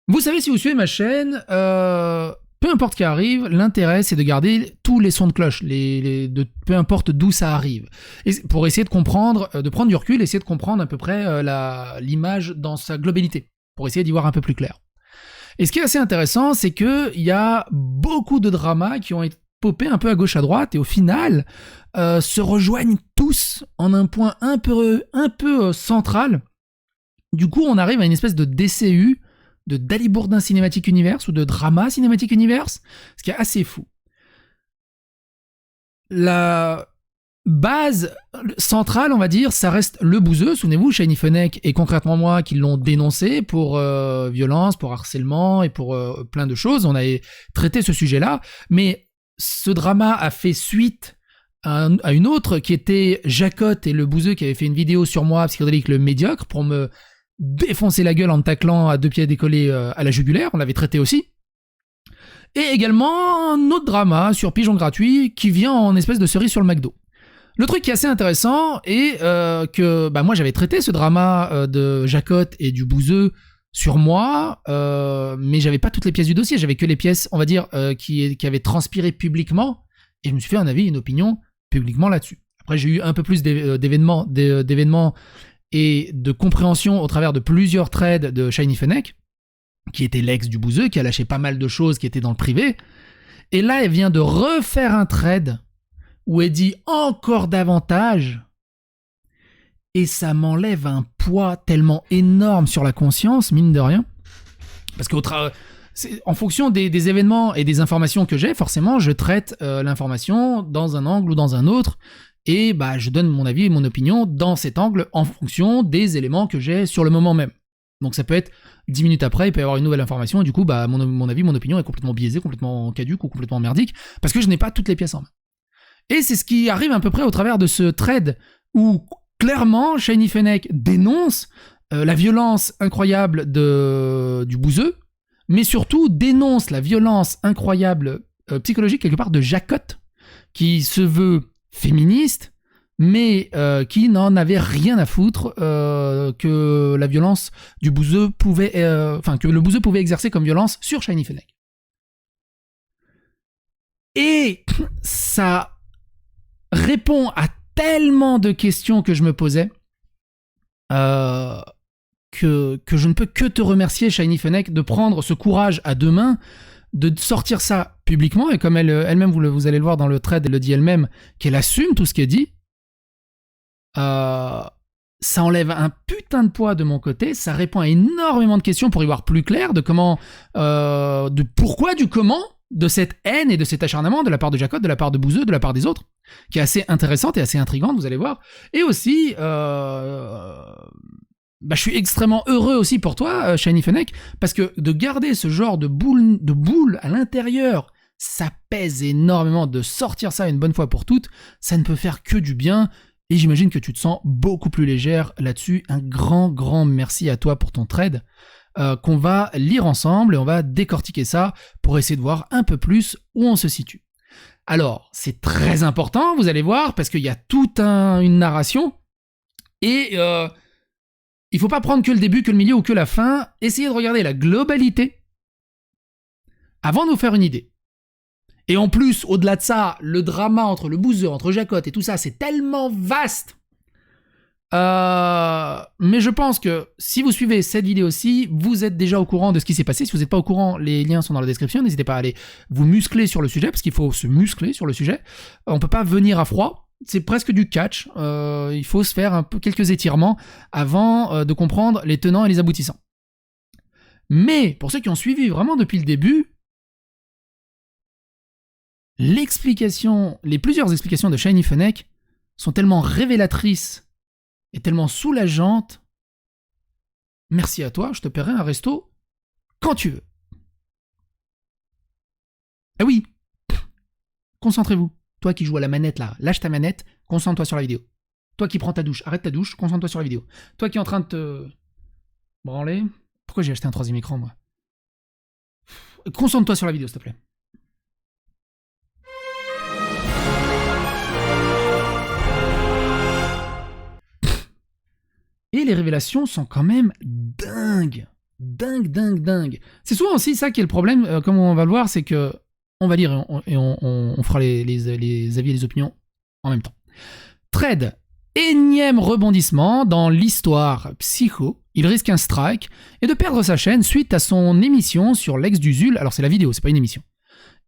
Vous savez, si vous suivez ma chaîne, peu importe ce qui arrive, l'intérêt c'est de garder tous les sons de cloche, peu importe d'où ça arrive, et pour essayer de comprendre, de prendre du recul, essayer de comprendre à peu près l'image dans sa globalité, pour essayer d'y voir un peu plus clair. Et ce qui est assez intéressant, c'est qu'il y a beaucoup de dramas qui ont été popés un peu à gauche à droite, et au final, se rejoignent tous en un point un peu central. Du coup, on arrive à une espèce de DCU, de Dalibourdin Cinematic Universe ou de Drama Cinematic Universe, ce qui est assez fou. La base centrale, on va dire, ça reste le bouseux. Souvenez-vous, Shiny Fennec et concrètement moi qui l'ont dénoncé pour violence, pour harcèlement et pour plein de choses. On a traité ce sujet-là, mais ce drama a fait suite à une autre qui était Jacotte et le bouseux qui avait fait une vidéo sur moi, Psychodélique le médiocre, pour me défoncer la gueule en me taclant à deux pieds décollés à la jugulaire, on l'avait traité aussi. Et également un autre drama sur Pigeon Gratuit qui vient en espèce de cerise sur le McDo. Le truc qui est assez intéressant est que moi j'avais traité ce drama de Jacotte et du bouseux sur moi, mais j'avais pas toutes les pièces du dossier, j'avais que les pièces, on va dire, qui avaient transpiré publiquement, et je me suis fait un avis, une opinion publiquement là-dessus. Après j'ai eu un peu plus d'événements et de compréhension au travers de plusieurs trades de Shiny Fennec, qui était l'ex du bouseux, qui a lâché pas mal de choses qui étaient dans le privé. Et là, elle vient de refaire un trade où elle dit encore davantage. Et ça m'enlève un poids tellement énorme sur la conscience, mine de rien. Parce en fonction des événements et des informations que j'ai, forcément, je traite l'information dans un angle ou dans un autre. Et je donne mon avis et mon opinion dans cet angle en fonction des éléments que j'ai sur le moment même. Donc ça peut être 10 minutes après, il peut y avoir une nouvelle information, et du coup, mon avis, mon opinion est complètement biaisée, complètement caduque ou complètement merdique, parce que je n'ai pas toutes les pièces en main. Et c'est ce qui arrive à peu près au travers de ce trade, où clairement, Shiny Fennec dénonce la violence incroyable du bouseux, mais surtout dénonce la violence incroyable psychologique, quelque part, de Jacotte, qui se veut féministe, mais qui n'en avait rien à foutre que la violence du bouseux pouvait, que le bouseux pouvait exercer comme violence sur Shiny Fennec. Et ça répond à tellement de questions que je me posais que je ne peux que te remercier, Shiny Fennec, de prendre ce courage à deux mains, de sortir ça publiquement, et comme elle-même, vous allez le voir dans le thread, elle le dit elle-même, qu'elle assume tout ce qu'elle dit. Ça enlève un putain de poids de mon côté, ça répond à énormément de questions pour y voir plus clair de comment, de pourquoi, du comment, de cette haine et de cet acharnement de la part de Jacotte, de la part de Bouzeux, de la part des autres, qui est assez intéressante et assez intrigante, vous allez voir. Et aussi, je suis extrêmement heureux aussi pour toi, Shiny Fennec, parce que de garder ce genre de boule à l'intérieur, ça pèse énormément. De sortir ça une bonne fois pour toutes, ça ne peut faire que du bien. Et j'imagine que tu te sens beaucoup plus légère là-dessus. Un grand merci à toi pour ton trade, qu'on va lire ensemble et on va décortiquer ça pour essayer de voir un peu plus où on se situe. Alors, c'est très important, vous allez voir, parce qu'il y a toute une narration, et il faut pas prendre que le début, que le milieu ou que la fin. Essayez de regarder la globalité avant de vous faire une idée. Et en plus, au-delà de ça, le drama entre le bouseux, entre Jacotte et tout ça, c'est tellement vaste. Mais je pense que si vous suivez cette vidéo-ci, vous êtes déjà au courant de ce qui s'est passé. Si vous n'êtes pas au courant, les liens sont dans la description. N'hésitez pas à aller vous muscler sur le sujet, parce qu'il faut se muscler sur le sujet. On peut pas venir à froid. C'est presque du catch. Il faut se faire quelques étirements avant de comprendre les tenants et les aboutissants. Mais pour ceux qui ont suivi vraiment depuis le début, les plusieurs explications de Shiny Fennec sont tellement révélatrices et tellement soulageantes. Merci à toi, je te paierai un resto quand tu veux. Ah oui, concentrez-vous. Toi qui joues à la manette là, lâche ta manette, concentre-toi sur la vidéo. Toi qui prends ta douche, arrête ta douche, concentre-toi sur la vidéo. Toi qui es en train de te branler... Pourquoi j'ai acheté un troisième écran, moi? Concentre-toi sur la vidéo, s'il te plaît. Et les révélations sont quand même dingues. dingue. C'est souvent aussi ça qui est le problème, comme on va le voir, c'est que on va lire et on fera les avis et les opinions en même temps. Trade, énième rebondissement dans l'histoire Psycho. Il risque un strike et de perdre sa chaîne suite à son émission sur l'ex d'Usul. Alors c'est la vidéo, c'est pas une émission.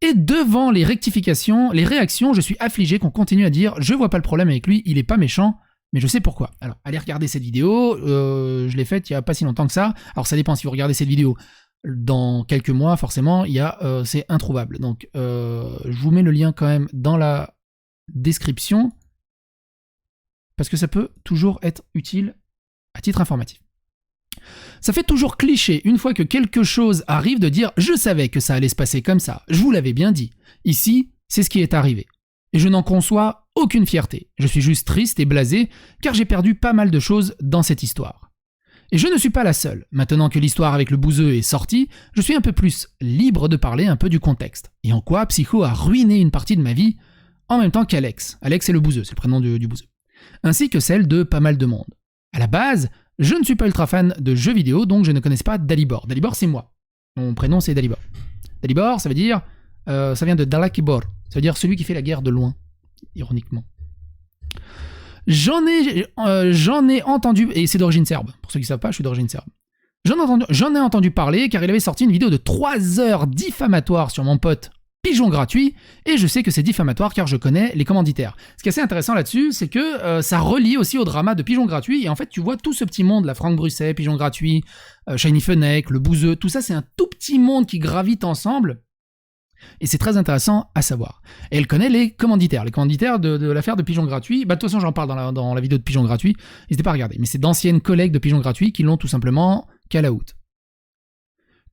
Et devant les rectifications, les réactions, je suis affligé qu'on continue à dire « Je vois pas le problème avec lui, il est pas méchant, mais je sais pourquoi ». Alors, allez regarder cette vidéo, je l'ai faite il y a pas si longtemps que ça. Alors ça dépend, si vous regardez cette vidéo dans quelques mois, forcément, c'est introuvable. Donc, je vous mets le lien quand même dans la description, parce que ça peut toujours être utile à titre informatif. Ça fait toujours cliché, une fois que quelque chose arrive, de dire « Je savais que ça allait se passer comme ça, je vous l'avais bien dit. Ici, c'est ce qui est arrivé. » Et je n'en conçois aucune fierté. Je suis juste triste et blasé, car j'ai perdu pas mal de choses dans cette histoire. Et je ne suis pas la seule. Maintenant que l'histoire avec le bouseux est sortie, je suis un peu plus libre de parler un peu du contexte. Et en quoi Psycho a ruiné une partie de ma vie, en même temps qu'Alex. Alex, c'est le bouseux, c'est le prénom du bouseux. Ainsi que celle de pas mal de monde. À la base, je ne suis pas ultra fan de jeux vidéo, donc je ne connais pas Dalibor. Dalibor, c'est moi. Mon prénom, c'est Dalibor. Dalibor, ça veut dire... ça vient de Dalakibor. Ça veut dire celui qui fait la guerre de loin. Ironiquement. J'en ai entendu... Et c'est d'origine serbe. Pour ceux qui ne savent pas, je suis d'origine serbe. J'en ai entendu parler, car il avait sorti une vidéo de 3 heures diffamatoire sur mon pote Pigeon Gratuit, et je sais que c'est diffamatoire car je connais les commanditaires. Ce qui est assez intéressant là-dessus, c'est que ça relie aussi au drama de Pigeon Gratuit, et en fait tu vois tout ce petit monde, la Franck Brusset, Pigeon Gratuit, Shiny Fennec, le Bouseux, tout ça c'est un tout petit monde qui gravite ensemble, et c'est très intéressant à savoir. Et elle connaît les commanditaires de l'affaire de Pigeon Gratuit. Bah de toute façon j'en parle dans la vidéo de Pigeon Gratuit, n'hésitez pas à regarder, mais c'est d'anciennes collègues de Pigeon Gratuit qui l'ont tout simplement call out.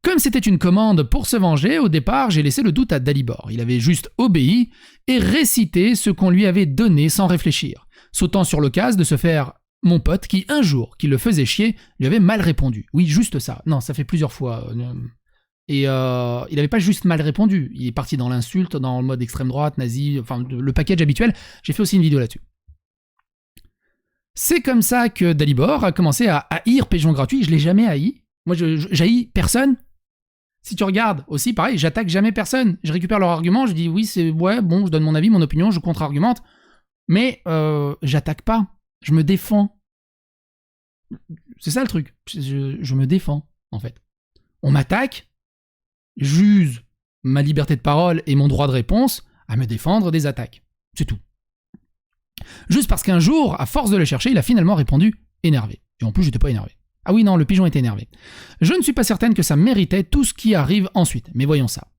Comme c'était une commande pour se venger, au départ, j'ai laissé le doute à Dalibor. Il avait juste obéi et récité ce qu'on lui avait donné sans réfléchir, sautant sur l'occasion de se faire mon pote qui, un jour, qui le faisait chier, lui avait mal répondu. Oui, juste ça. Non, ça fait plusieurs fois. Et il n'avait pas juste mal répondu. Il est parti dans l'insulte, dans le mode extrême droite, nazi, enfin le package habituel. J'ai fait aussi une vidéo là-dessus. C'est comme ça que Dalibor a commencé à haïr Pigeon Gratuit. Je l'ai jamais haï. Moi, j'haïs personne. Si tu regardes aussi, pareil, j'attaque jamais personne. Je récupère leur argument, je dis oui, c'est ouais, bon, je donne mon avis, mon opinion, je contre-argumente, mais j'attaque pas, je me défends. C'est ça le truc, je me défends, en fait. On m'attaque, j'use ma liberté de parole et mon droit de réponse à me défendre des attaques. C'est tout. Juste parce qu'un jour, à force de le chercher, il a finalement répondu énervé. Et en plus, j'étais pas énervé. Ah oui, non, le pigeon était énervé. Je ne suis pas certaine que ça méritait tout ce qui arrive ensuite, mais voyons ça.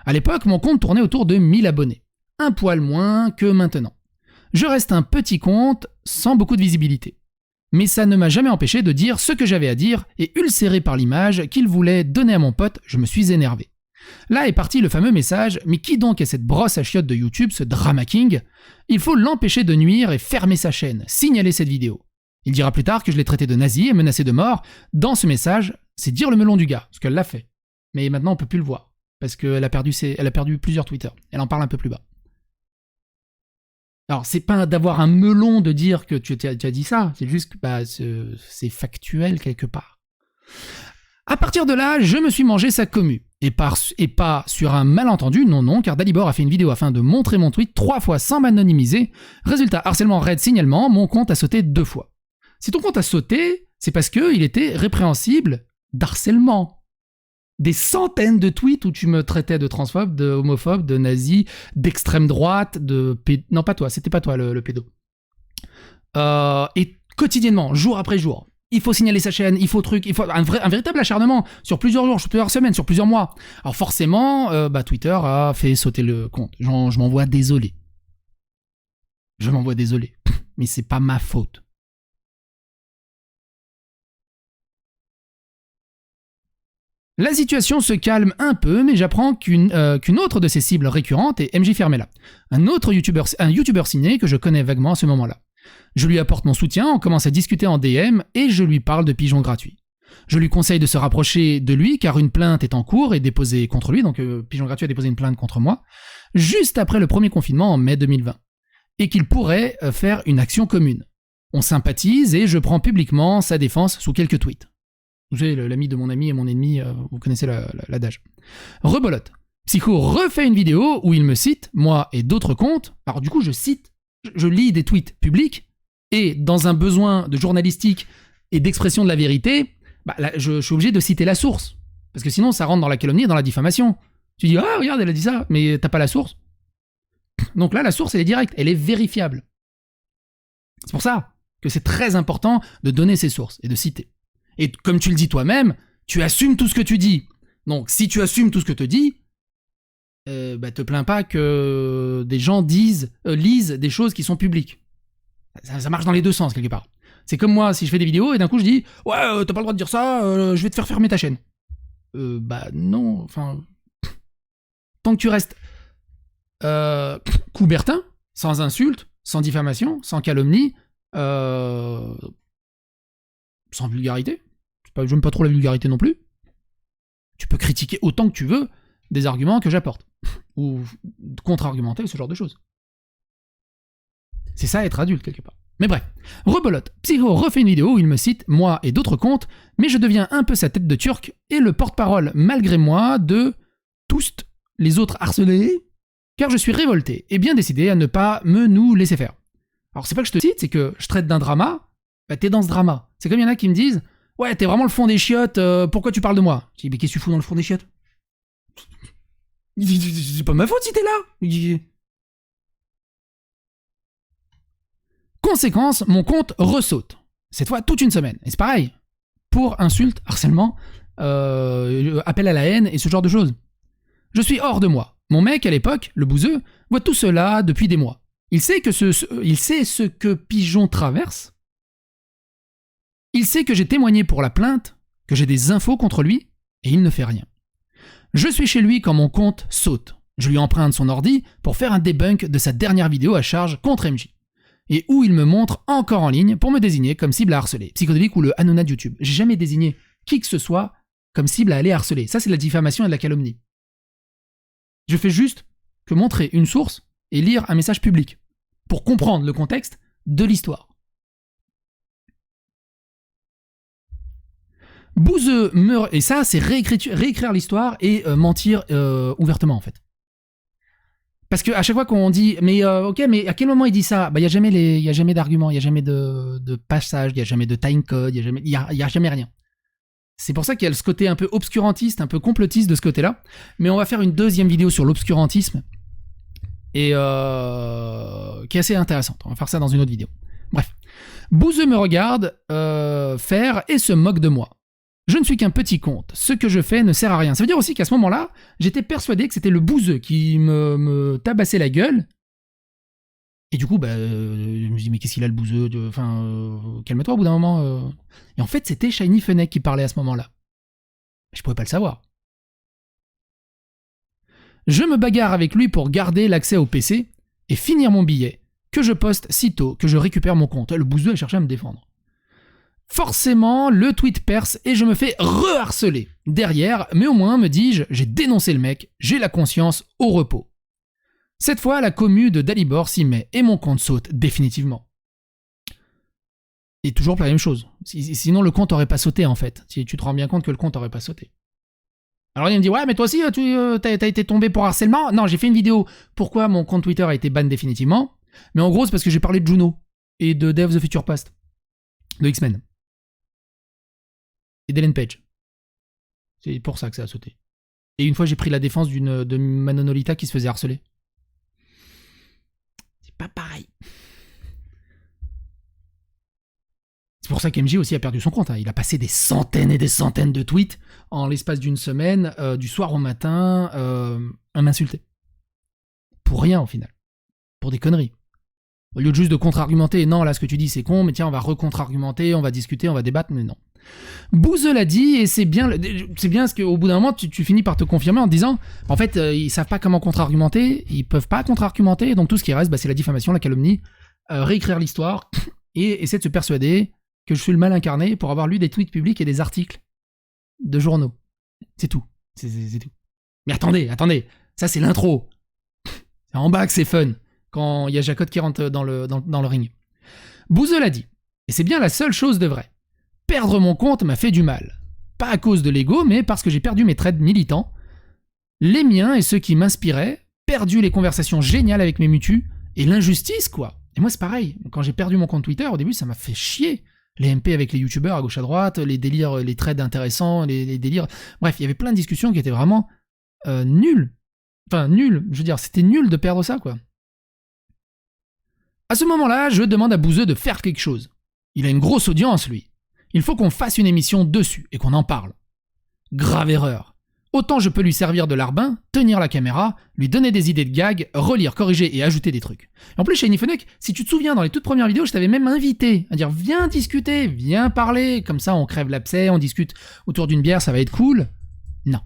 À l'époque, mon compte tournait autour de 1000 abonnés. Un poil moins que maintenant. Je reste un petit compte sans beaucoup de visibilité. Mais ça ne m'a jamais empêché de dire ce que j'avais à dire, et ulcéré par l'image qu'il voulait donner à mon pote, je me suis énervé. Là est parti le fameux message « Mais qui donc est cette brosse à chiottes de YouTube, ce Drama King ? Il faut l'empêcher de nuire et fermer sa chaîne, signaler cette vidéo. » Il dira plus tard que je l'ai traité de nazi et menacé de mort. Dans ce message, c'est dire le melon du gars, ce qu'elle l'a fait. Mais maintenant, on peut plus le voir, parce qu'elle a perdu plusieurs Twitter. Elle en parle un peu plus bas. Alors, c'est pas d'avoir un melon de dire que tu as dit ça, c'est juste que c'est factuel quelque part. À partir de là, je me suis mangé sa commu. Et pas sur un malentendu, non, car Dalibor a fait une vidéo afin de montrer mon tweet 3 fois sans m'anonymiser. Résultat, harcèlement raid signalement, mon compte a sauté 2 fois. Si ton compte a sauté, c'est parce qu'il était répréhensible d'harcèlement. Des centaines de tweets où tu me traitais de transphobe, de homophobe, de nazi, d'extrême droite, de... Non, pas toi, c'était pas toi le pédo. Et quotidiennement, jour après jour, il faut signaler sa chaîne, il faut un véritable acharnement sur plusieurs jours, sur plusieurs semaines, sur plusieurs mois. Alors forcément, Twitter a fait sauter le compte. Je m'en vois désolé. Mais c'est pas ma faute. La situation se calme un peu, mais j'apprends qu'une autre de ses cibles récurrentes est MJ Fermella, un youtubeur ciné que je connais vaguement à ce moment-là. Je lui apporte mon soutien, on commence à discuter en DM et je lui parle de Pigeon Gratuit. Je lui conseille de se rapprocher de lui car une plainte est en cours et déposée contre lui, donc Pigeon Gratuit a déposé une plainte contre moi, juste après le premier confinement en mai 2020, et qu'il pourrait faire une action commune. On sympathise et je prends publiquement sa défense sous quelques tweets. Vous savez, l'ami de mon ami et mon ennemi, vous connaissez l'adage. Rebolote. Psycho refait une vidéo où il me cite, moi et d'autres comptes. Alors du coup, je lis des tweets publics, et dans un besoin de journalistique et d'expression de la vérité, là, je suis obligé de citer la source. Parce que sinon, ça rentre dans la calomnie et dans la diffamation. Tu dis, ah, regarde, elle a dit ça, mais t'as pas la source. Donc là, la source, elle est directe, elle est vérifiable. C'est pour ça que c'est très important de donner ses sources et de citer. Et comme tu le dis toi-même, tu assumes tout ce que tu dis. Donc, si tu assumes tout ce que tu dis, te plains pas que des gens lisent des choses qui sont publiques. Ça marche dans les deux sens, quelque part. C'est comme moi, si je fais des vidéos et d'un coup je dis « Ouais, t'as pas le droit de dire ça, je vais te faire fermer ta chaîne. » Non, enfin... Tant que tu restes coubertin, sans insulte, sans diffamation, sans calomnie, sans vulgarité. J'aime pas trop la vulgarité non plus. Tu peux critiquer autant que tu veux des arguments que j'apporte. Ou contre-argumenter, ce genre de choses. C'est ça être adulte, quelque part. Mais bref, rebolote. Psycho refait une vidéo où il me cite, moi et d'autres comptes, mais je deviens un peu sa tête de turc et le porte-parole, malgré moi, de tous les autres harcelés, car je suis révolté et bien décidé à ne pas nous laisser faire. Alors c'est pas que je te cite, c'est que je traite d'un drama, t'es dans ce drama. C'est comme il y en a qui me disent, ouais, t'es vraiment le fond des chiottes, pourquoi tu parles de moi? Je dis, mais qu'est-ce que tu fous dans le fond des chiottes? C'est pas ma faute si t'es là. Conséquence, mon compte ressaute. Cette fois, toute une semaine. Et c'est pareil. Pour insultes, harcèlement, appel à la haine et ce genre de choses. Je suis hors de moi. Mon mec, à l'époque, le bouseux, voit tout cela depuis des mois. Il sait ce que Pigeon traverse. Il sait que j'ai témoigné pour la plainte, que j'ai des infos contre lui, et il ne fait rien. Je suis chez lui quand mon compte saute. Je lui emprunte son ordi pour faire un debunk de sa dernière vidéo à charge contre MJ. Et où il me montre encore en ligne pour me désigner comme cible à harceler. Psychodélique ou le Hanouna de YouTube. J'ai jamais désigné qui que ce soit comme cible à aller harceler. Ça, c'est de la diffamation et de la calomnie. Je fais juste que montrer une source et lire un message public pour comprendre le contexte de l'histoire. Bouzeux meurt, et ça, c'est réécrire l'histoire et mentir ouvertement, en fait. Parce qu'à chaque fois qu'on dit, mais ok, mais à quel moment il dit ça? Il n'y a jamais d'argument, il n'y a jamais de passage, il n'y a jamais de timecode, il n'y a jamais rien. C'est pour ça qu'il y a ce côté un peu obscurantiste, un peu complotiste de ce côté-là. Mais on va faire une deuxième vidéo sur l'obscurantisme, et qui est assez intéressante. On va faire ça dans une autre vidéo. Bref. Bouzeux me regarde faire et se moque de moi. Je ne suis qu'un petit compte. Ce que je fais ne sert à rien. Ça veut dire aussi qu'à ce moment-là, j'étais persuadé que c'était le bouseux qui me tabassait la gueule. Et du coup, je me dis, mais qu'est-ce qu'il a le bouseux? Calme-toi au bout d'un moment. Et en fait, c'était Shiny Fennec qui parlait à ce moment-là. Je pouvais pas le savoir. Je me bagarre avec lui pour garder l'accès au PC et finir mon billet, que je poste sitôt que je récupère mon compte. Le bouseux a cherché à me défendre. Forcément, le tweet perce et je me fais re-harceler. Derrière, mais au moins, me dis-je, j'ai dénoncé le mec, j'ai la conscience au repos. Cette fois, la commu de Dalibor s'y met et mon compte saute définitivement. Et toujours la même chose. Sinon, le compte aurait pas sauté, en fait. Si tu te rends bien compte que le compte aurait pas sauté. Alors il me dit, ouais, mais toi aussi, t'as été tombé pour harcèlement? Non, j'ai fait une vidéo. Pourquoi mon compte Twitter a été ban définitivement? Mais en gros, c'est parce que j'ai parlé de Juno et de Day of the Future Past, de X-Men. Et d'Ellen Page. C'est pour ça que ça a sauté. Et une fois, j'ai pris la défense de Manon Lolita qui se faisait harceler. C'est pas pareil. C'est pour ça qu'MJ aussi a perdu son compte. Hein. Il a passé des centaines et des centaines de tweets en l'espace d'une semaine, du soir au matin, à m'insulter. Pour rien, au final. Pour des conneries. Au lieu de juste de contre-argumenter, non, là, ce que tu dis, c'est con, mais tiens, on va re-contre-argumenter, on va discuter, on va débattre, mais non. Bouzeux l'a dit, et c'est bien ce qu'au bout d'un moment, tu finis par te confirmer en te disant, en fait, ils savent pas comment contre-argumenter, ils peuvent pas contre-argumenter, donc tout ce qui reste, c'est la diffamation, la calomnie, réécrire l'histoire, et essayer de se persuader que je suis le mal incarné pour avoir lu des tweets publics et des articles de journaux. C'est tout. C'est tout. Mais attendez, ça c'est l'intro. C'est en bas que c'est fun, quand il y a Jacotte qui rentre dans le ring. Bouzeux l'a dit, et c'est bien la seule chose de vrai. Perdre mon compte m'a fait du mal. pas à cause de l'ego, mais parce que j'ai perdu mes traits militants, les miens et ceux qui m'inspiraient, perdu les conversations géniales avec mes mutus, et l'injustice, quoi. Et moi, c'est pareil. Quand j'ai perdu mon compte Twitter, au début, ça m'a fait chier. Les MP avec les youtubeurs à gauche à droite, les délires, les trades intéressants, les délires... Bref, il y avait plein de discussions qui étaient vraiment nulles. Enfin, nulles. Je veux dire, c'était nul de perdre ça, quoi. À ce moment-là, je demande à Bouzeux de faire quelque chose. Il a une grosse audience, lui. Il faut qu'on fasse une émission dessus et qu'on en parle. Grave erreur. Autant je peux lui servir de larbin, tenir la caméra, lui donner des idées de gags, relire, corriger et ajouter des trucs. En plus, chez Nifonec, si tu te souviens, dans les toutes premières vidéos, je t'avais même invité à dire « Viens discuter, viens parler, comme ça on crève l'abcès, on discute autour d'une bière, ça va être cool. » Non.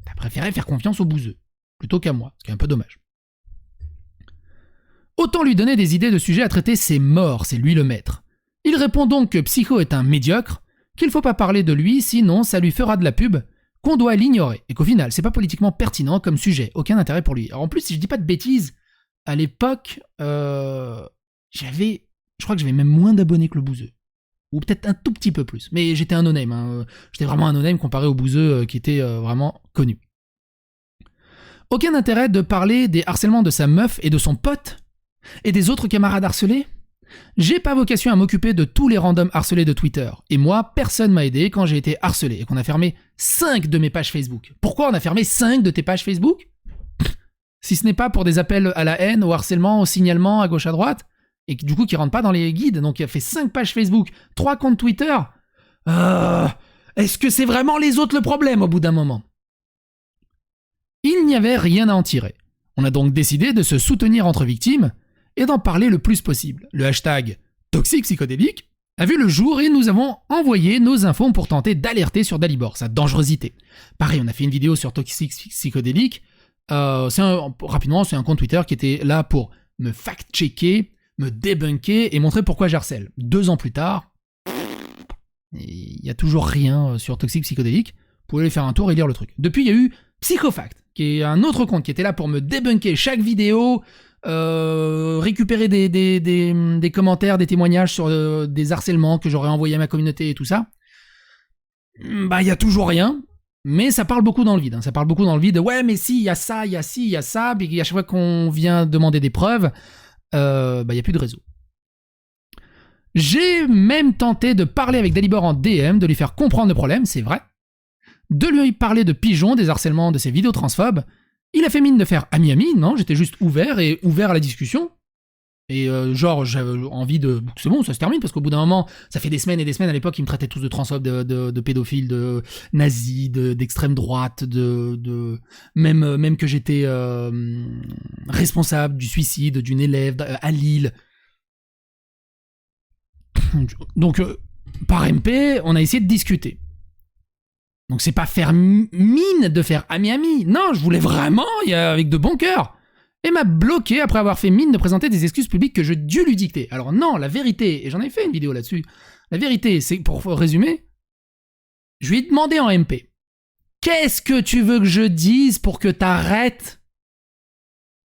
T'as préféré faire confiance au Bouzeux, plutôt qu'à moi, ce qui est un peu dommage. Autant lui donner des idées de sujets à traiter, c'est mort, c'est lui le maître. Il répond donc que Psycho est un médiocre, qu'il faut pas parler de lui, sinon ça lui fera de la pub, qu'on doit l'ignorer, et qu'au final, c'est pas politiquement pertinent comme sujet, aucun intérêt pour lui. Alors en plus, si je dis pas de bêtises, à l'époque, je crois que j'avais même moins d'abonnés que le Bouzeux. Ou peut-être un tout petit peu plus. Mais j'étais un no-name, hein. J'étais vraiment un no-name comparé au Bouzeux qui était vraiment connu. Aucun intérêt de parler des harcèlements de sa meuf et de son pote, et des autres camarades harcelés. J'ai pas vocation à m'occuper de tous les randoms harcelés de Twitter. Et moi, personne m'a aidé quand j'ai été harcelé et qu'on a fermé 5 de mes pages Facebook. Pourquoi on a fermé 5 de tes pages Facebook ? Si ce n'est pas pour des appels à la haine, au harcèlement, au signalement à gauche à droite, et du coup qui rentrent pas dans les guides. Donc il a fait 5 pages Facebook, 3 comptes Twitter. Est-ce que c'est vraiment les autres le problème au bout d'un moment ? Il n'y avait rien à en tirer. On a donc décidé de se soutenir entre victimes et d'en parler le plus possible. Le hashtag toxique psychodélique a vu le jour et nous avons envoyé nos infos pour tenter d'alerter sur Dalibor, sa dangerosité. Pareil, on a fait une vidéo sur toxique psychodélique. Rapidement, c'est un compte Twitter qui était là pour me fact-checker, me débunker et montrer pourquoi j'harcèle. 2 ans plus tard, il n'y a toujours rien sur toxique psychodélique. Vous pouvez aller faire un tour et lire le truc. Depuis, il y a eu Psychofact, qui est un autre compte qui était là pour me débunker chaque vidéo, récupérer des commentaires, des témoignages sur des harcèlements que j'aurais envoyés à ma communauté et tout ça. Bah, il y a toujours rien, mais ça parle beaucoup dans le vide. Hein. Ça parle beaucoup dans le vide. Ouais, mais si, il y a ça, il y a ci, il y a ça. Et à chaque fois qu'on vient demander des preuves, il y a plus de réseau. J'ai même tenté de parler avec Dalibor en DM, de lui faire comprendre le problème, c'est vrai. De lui parler de pigeons, des harcèlements de ses vidéos transphobes. Il a fait mine de faire ami-ami, non, j'étais juste ouvert à la discussion. Et j'avais envie de... C'est bon, ça se termine, parce qu'au bout d'un moment, ça fait des semaines et des semaines, à l'époque, ils me traitaient tous de transphobes, de pédophiles, de nazis, d'extrême droite, même que j'étais responsable du suicide d'une élève à Lille. Donc, par MP, on a essayé de discuter. Donc c'est pas faire mine de faire ami-ami. Non, je voulais vraiment, avec de bon cœur. Et m'a bloqué après avoir fait mine de présenter des excuses publiques que je dû lui dicter. Alors non, la vérité, et j'en ai fait une vidéo là-dessus, la vérité, c'est, pour résumer, je lui ai demandé en MP, qu'est-ce que tu veux que je dise pour que t'arrêtes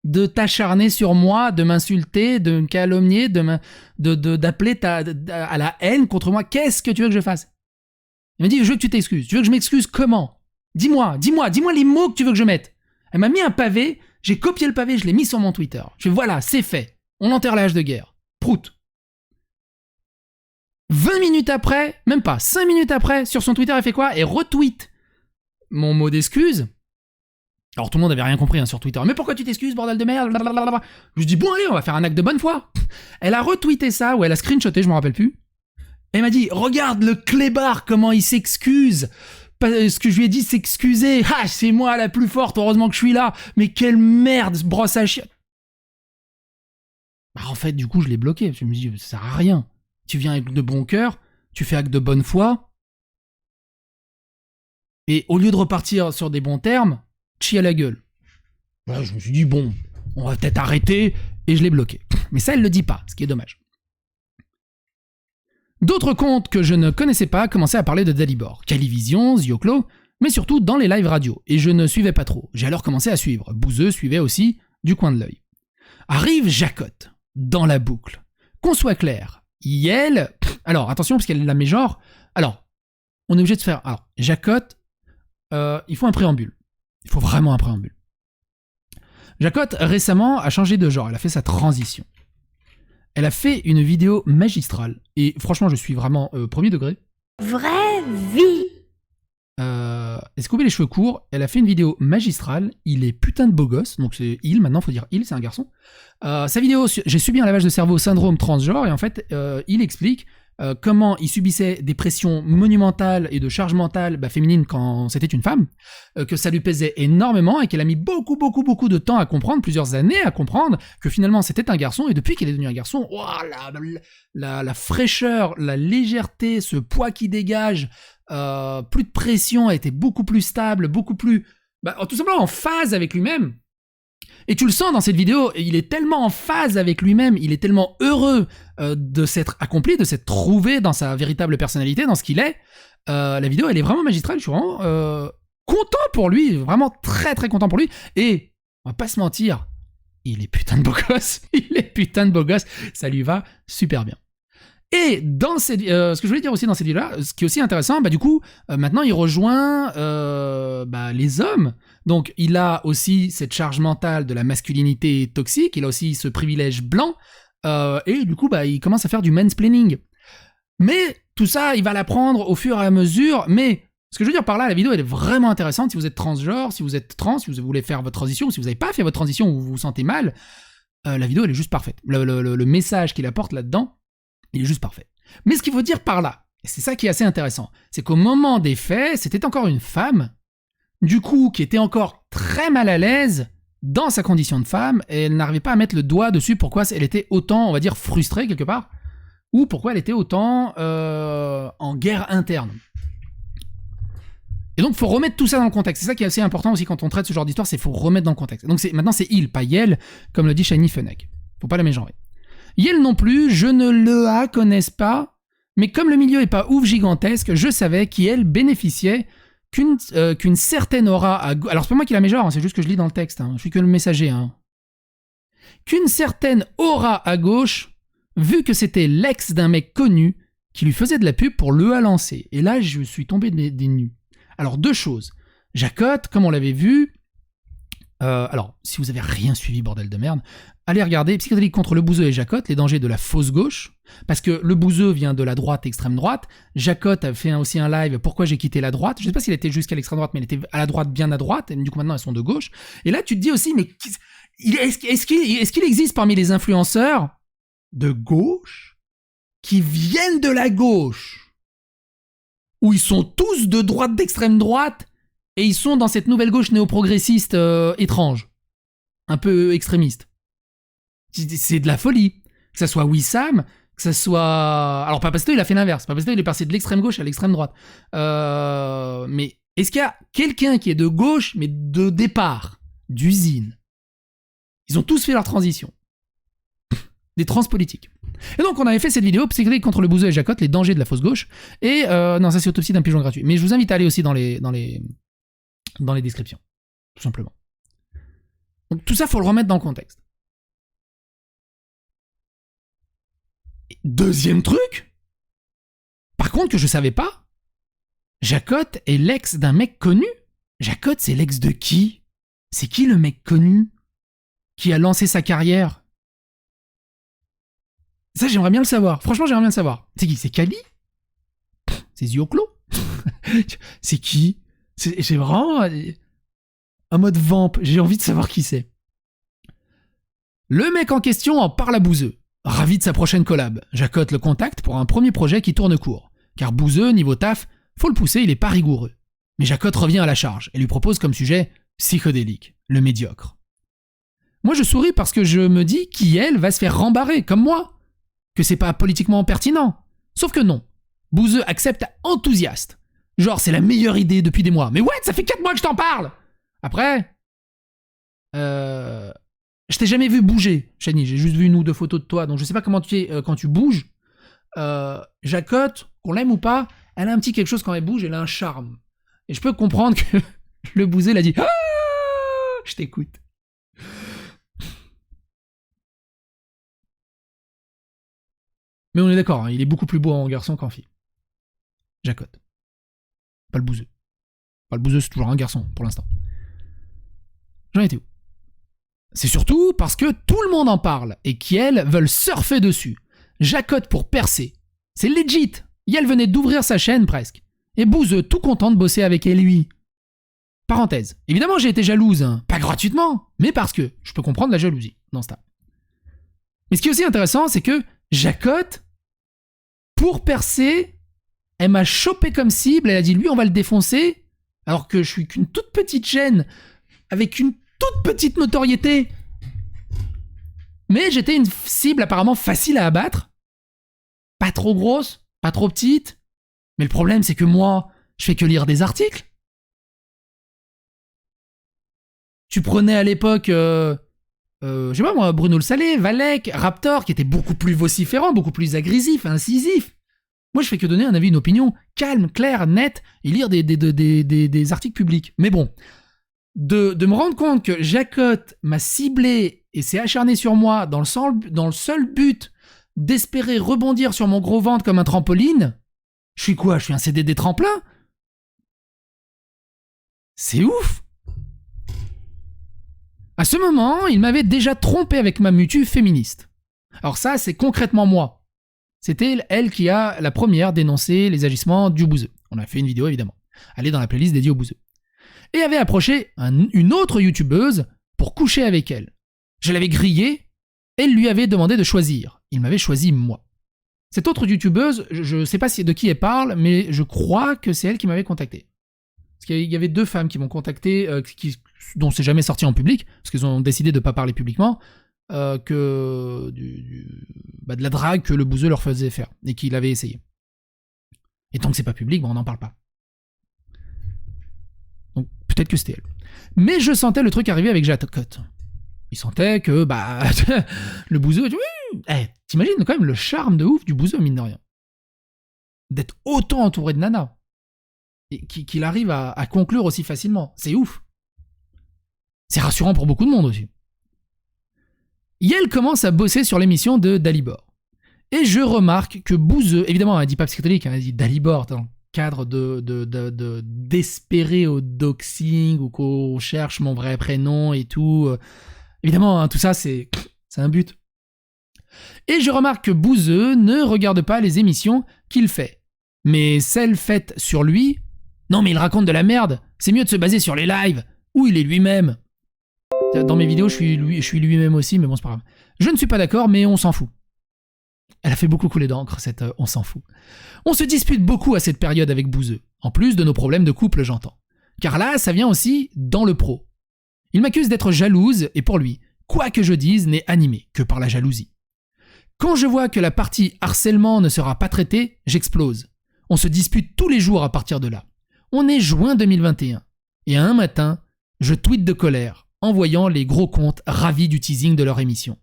de t'acharner sur moi, de m'insulter, de me calomnier, d'appeler à la haine contre moi? Qu'est-ce que tu veux que je fasse? Elle m'a dit, je veux que tu t'excuses. Tu veux que je m'excuse comment? Dis-moi les mots que tu veux que je mette. Elle m'a mis un pavé, j'ai copié le pavé, je l'ai mis sur mon Twitter. Je fais, voilà, c'est fait. On enterre la hache de guerre. Prout. 20 minutes après, même pas, 5 minutes après, sur son Twitter, elle fait quoi? Elle retweet mon mot d'excuse. Alors tout le monde avait rien compris hein, sur Twitter. Mais pourquoi tu t'excuses, bordel de merde? Blablabla. Je lui dis, bon allez, on va faire un acte de bonne foi. Elle a retweeté ça, ou elle a screenshoté, je me rappelle plus. Elle m'a dit, regarde le clébard, comment il s'excuse. Ce que je lui ai dit, c'est s'excuser. Ah, c'est moi la plus forte, heureusement que je suis là. Mais quelle merde, ce brosse à chien. Bah, en fait, du coup, je l'ai bloqué. Je me dis, ça sert à rien. Tu viens avec de bon cœur, tu fais acte de bonne foi. Et au lieu de repartir sur des bons termes, chie à la gueule. Voilà, je me suis dit, bon, on va peut-être arrêter. Et je l'ai bloqué. Mais ça, elle le dit pas, ce qui est dommage. D'autres comptes que je ne connaissais pas commençaient à parler de Dalibor, Calivision, Zioclo, mais surtout dans les lives radio, et je ne suivais pas trop. J'ai alors commencé à suivre. Bouzeux suivait aussi du coin de l'œil. Arrive Jacotte, dans la boucle. Qu'on soit clair, Yel... Alors, attention, parce qu'elle la met genre... Alors, on est obligé de faire... Alors, Jacotte, il faut un préambule. Il faut vraiment un préambule. Jacotte, récemment, a changé de genre. Elle a fait sa transition. Elle a fait une vidéo magistrale. Et franchement, je suis vraiment premier degré. Vraie vie. Elle s'est coupé les cheveux courts. Elle a fait une vidéo magistrale. Il est putain de beau gosse. Donc c'est il, maintenant, faut dire il, c'est un garçon. Sa vidéo, j'ai subi un lavage de cerveau syndrome transgenre. Et en fait, il explique comment il subissait des pressions monumentales et de charge mentale féminine quand c'était une femme, que ça lui pesait énormément et qu'elle a mis beaucoup de temps à comprendre, plusieurs années à comprendre que finalement c'était un garçon, et depuis qu'il est devenu un garçon, oh, la fraîcheur, la légèreté, ce poids qui dégage, plus de pression, a été beaucoup plus stable, beaucoup plus... tout simplement en phase avec lui-même. Et tu le sens dans cette vidéo, il est tellement en phase avec lui-même, il est tellement heureux de s'être accompli, de s'être trouvé dans sa véritable personnalité, dans ce qu'il est. La vidéo, elle est vraiment magistrale, je suis vraiment content pour lui, vraiment très très content pour lui. Et, on va pas se mentir, il est putain de beau gosse, ça lui va super bien. Et dans cette, ce que je voulais dire aussi dans cette vidéo-là, ce qui est aussi intéressant, du coup, maintenant il rejoint les hommes. Donc il a aussi cette charge mentale de la masculinité toxique, il a aussi ce privilège blanc, et du coup, il commence à faire du mansplaining. Mais tout ça, il va l'apprendre au fur et à mesure. Mais ce que je veux dire par là, la vidéo, elle est vraiment intéressante. Si vous êtes transgenre, si vous êtes trans, si vous voulez faire votre transition, si vous n'avez pas fait votre transition ou vous vous sentez mal, la vidéo, elle est juste parfaite. Le message qu'il apporte là-dedans, il est juste parfait. Mais ce qu'il faut dire par là, et c'est ça qui est assez intéressant, c'est qu'au moment des faits, c'était encore une femme, du coup, qui était encore très mal à l'aise dans sa condition de femme, et elle n'arrivait pas à mettre le doigt dessus pourquoi elle était autant, on va dire, frustrée quelque part, ou pourquoi elle était autant en guerre interne. Et donc, il faut remettre tout ça dans le contexte. C'est ça qui est assez important aussi quand on traite ce genre d'histoire, c'est qu'il faut remettre dans le contexte. Donc maintenant, c'est il, pas Yel, comme le dit Shiny Fennec. Faut pas la mégenrer. Yel non plus, je ne le connaisse pas, mais comme le milieu est pas ouf gigantesque, je savais qu'Yel bénéficiait qu'une certaine aura à gauche... Alors c'est pas moi qui la mégenre, c'est juste que je lis dans le texte, je suis que le messager. Qu'une certaine aura à gauche, vu que c'était l'ex d'un mec connu qui lui faisait de la pub pour le lancer. Et là, je suis tombé des nues. Alors deux choses. Jacotte, comme on l'avait vu... alors, si vous avez rien suivi, bordel de merde, allez regarder Psychédélique contre le bouseux et Jacotte, les dangers de la fausse gauche, parce que le bouseux vient de la droite, extrême droite. Jacotte a fait aussi un live pourquoi j'ai quitté la droite. Je sais pas s'il était jusqu'à l'extrême droite, mais il était à la droite, bien à droite, et du coup maintenant elles sont de gauche. Et là tu te dis aussi, mais est-ce qu'il existe parmi les influenceurs de gauche qui viennent de la gauche, où ils sont tous de droite, d'extrême droite, et ils sont dans cette nouvelle gauche néo-progressiste étrange, un peu extrémiste. C'est de la folie. Que ça soit Wissam, que ça soit... Alors Papasto, il a fait l'inverse. Papasto, il est passé de l'extrême gauche à l'extrême droite. Mais est-ce qu'il y a quelqu'un qui est de gauche, mais de départ, d'usine? Ils ont tous fait leur transition. Des trans politiques. Et donc on avait fait cette vidéo, Psychédélique contre le bouseux et Jacotte, les dangers de la fausse gauche. Et non, ça c'est Autopsie d'un pigeon gratuit. Mais je vous invite à aller aussi dans les descriptions. Tout simplement. Donc tout ça, faut le remettre dans le contexte. Et deuxième truc, par contre que je savais pas, Jacotte est l'ex d'un mec connu. Jacotte, c'est l'ex de qui? C'est qui le mec connu qui a lancé sa carrière? Ça, j'aimerais bien le savoir. Franchement, j'aimerais bien le savoir. C'est qui? C'est Kali? C'est Zioclo? C'est qui? C'est vraiment un mode vamp. J'ai envie de savoir qui c'est. Le mec en question en parle à Bouzeux. Ravi de sa prochaine collab. Jacotte le contacte pour un premier projet qui tourne court. Car Bouzeux, niveau taf, faut le pousser, il est pas rigoureux. Mais Jacotte revient à la charge et lui propose comme sujet Psychédélique, le médiocre. Moi je souris parce que je me dis qu'elle va se faire rembarrer, comme moi. Que c'est pas politiquement pertinent. Sauf que non. Bouzeux accepte enthousiaste. Genre c'est la meilleure idée depuis des mois. Mais ouais, ça fait 4 mois que je t'en parle. Après... Je t'ai jamais vu bouger, Shani. J'ai juste vu une ou deux photos de toi, donc je sais pas comment tu es quand tu bouges. Jacotte, qu'on l'aime ou pas, elle a un petit quelque chose quand elle bouge, elle a un charme. Et je peux comprendre que le bousé l'a dit. Ah, je t'écoute. Mais on est d'accord, il est beaucoup plus beau en garçon qu'en fille. Jacotte. pas le bouseux. Pas le bouseux, c'est toujours un garçon, pour l'instant. J'en étais où? C'est surtout parce que tout le monde en parle et qu'elles veulent surfer dessus. Jacotte pour percer. C'est legit. Yel venait d'ouvrir sa chaîne presque. Et Bouzeux tout content de bosser avec elle, lui. Parenthèse. Évidemment, j'ai été jalouse. Hein. Pas gratuitement, mais parce que je peux comprendre la jalousie dans ce tas. Mais ce qui est aussi intéressant, c'est que Jacotte, pour percer, elle m'a chopé comme cible. Elle a dit, lui, on va le défoncer. Alors que je suis qu'une toute petite chaîne avec une toute petite notoriété. Mais j'étais une cible apparemment facile à abattre. Pas trop grosse, pas trop petite. Mais le problème, c'est que moi, je fais que lire des articles. Tu prenais à l'époque, je sais pas moi, Bruno Le Salé, Valek, Raptor, qui étaient beaucoup plus vociférants, beaucoup plus agressifs, incisifs. Moi, je fais que donner un avis, une opinion calme, claire, nette, et lire des articles publics. Mais bon, de me rendre compte que Jacotte m'a ciblé et s'est acharné sur moi dans le seul but d'espérer rebondir sur mon gros ventre comme un trampoline, je suis quoi? Je suis un CDD tremplin? C'est ouf! À ce moment, il m'avait déjà trompé avec ma mutu féministe. Alors ça, c'est concrètement moi. C'était elle qui a la première dénoncé les agissements du bouseux. On a fait une vidéo évidemment. Allez dans la playlist dédiée au bouseux. Et avait approché une autre youtubeuse pour coucher avec elle. Je l'avais grillée, elle lui avait demandé de choisir. Il m'avait choisi moi. Cette autre youtubeuse, je ne sais pas de qui elle parle, mais je crois que c'est elle qui m'avait contacté. Parce qu'il y avait 2 femmes qui m'ont contacté, dont c'est jamais sorti en public, parce qu'elles ont décidé de ne pas parler publiquement, que de la drague que le bouseux leur faisait faire, et qu'il avait essayé. Et tant que c'est pas public, on n'en parle pas. Donc peut-être que c'était elle. Mais je sentais le truc arriver avec Jacotte. Il sentait que, le bouseux... t'imagines quand même le charme de ouf du bouseux, mine de rien. D'être autant entouré de nanas. Et qu'il arrive à conclure aussi facilement. C'est ouf. C'est rassurant pour beaucoup de monde aussi. Yel commence à bosser sur l'émission de Dalibor. Et je remarque que Bouzeux, évidemment, elle dit pas psychédélique, elle dit Dalibor dans le cadre d'espérer au doxing ou qu'on cherche mon vrai prénom et tout. Évidemment, tout ça, c'est un but. Et je remarque que Bouzeux ne regarde pas les émissions qu'il fait. Mais celles faites sur lui... Non mais il raconte de la merde, c'est mieux de se baser sur les lives, où il est lui-même. Dans mes vidéos, je suis lui-même aussi, mais bon, c'est pas grave. Je ne suis pas d'accord, mais on s'en fout. Elle a fait beaucoup couler d'encre, cette on s'en fout. On se dispute beaucoup à cette période avec Bouzeux, en plus de nos problèmes de couple, j'entends. Car là, ça vient aussi dans le pro. Il m'accuse d'être jalouse, et pour lui, quoi que je dise n'est animé que par la jalousie. Quand je vois que la partie harcèlement ne sera pas traitée, j'explose. On se dispute tous les jours à partir de là. On est juin 2021, et un matin, je tweete de colère, en voyant les gros comptes ravis du teasing de leur émission.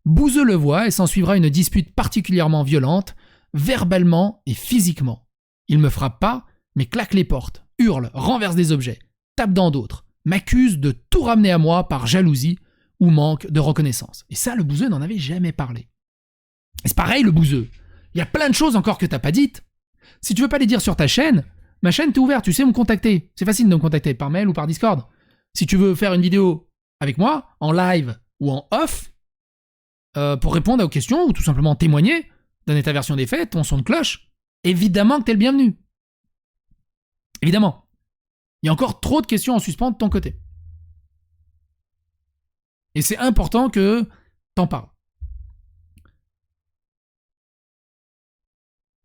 Bouzeux le voit et s'ensuivra une dispute particulièrement violente, verbalement et physiquement. Il me frappe pas, mais claque les portes, hurle, renverse des objets, tape dans d'autres, m'accuse de tout ramener à moi par jalousie ou manque de reconnaissance. Et ça, le Bouzeux n'en avait jamais parlé. Et c'est pareil, le Bouzeux. Il y a plein de choses encore que t'as pas dites. Si tu veux pas les dire sur ta chaîne, ma chaîne t'est ouverte, tu sais me contacter. C'est facile de me contacter par mail ou par Discord. Si tu veux faire une vidéo avec moi, en live ou en off, pour répondre aux questions ou tout simplement témoigner, donner ta version des faits, ton son de cloche, évidemment que t'es le bienvenu. Évidemment. Il y a encore trop de questions en suspens de ton côté. Et c'est important que t'en parles.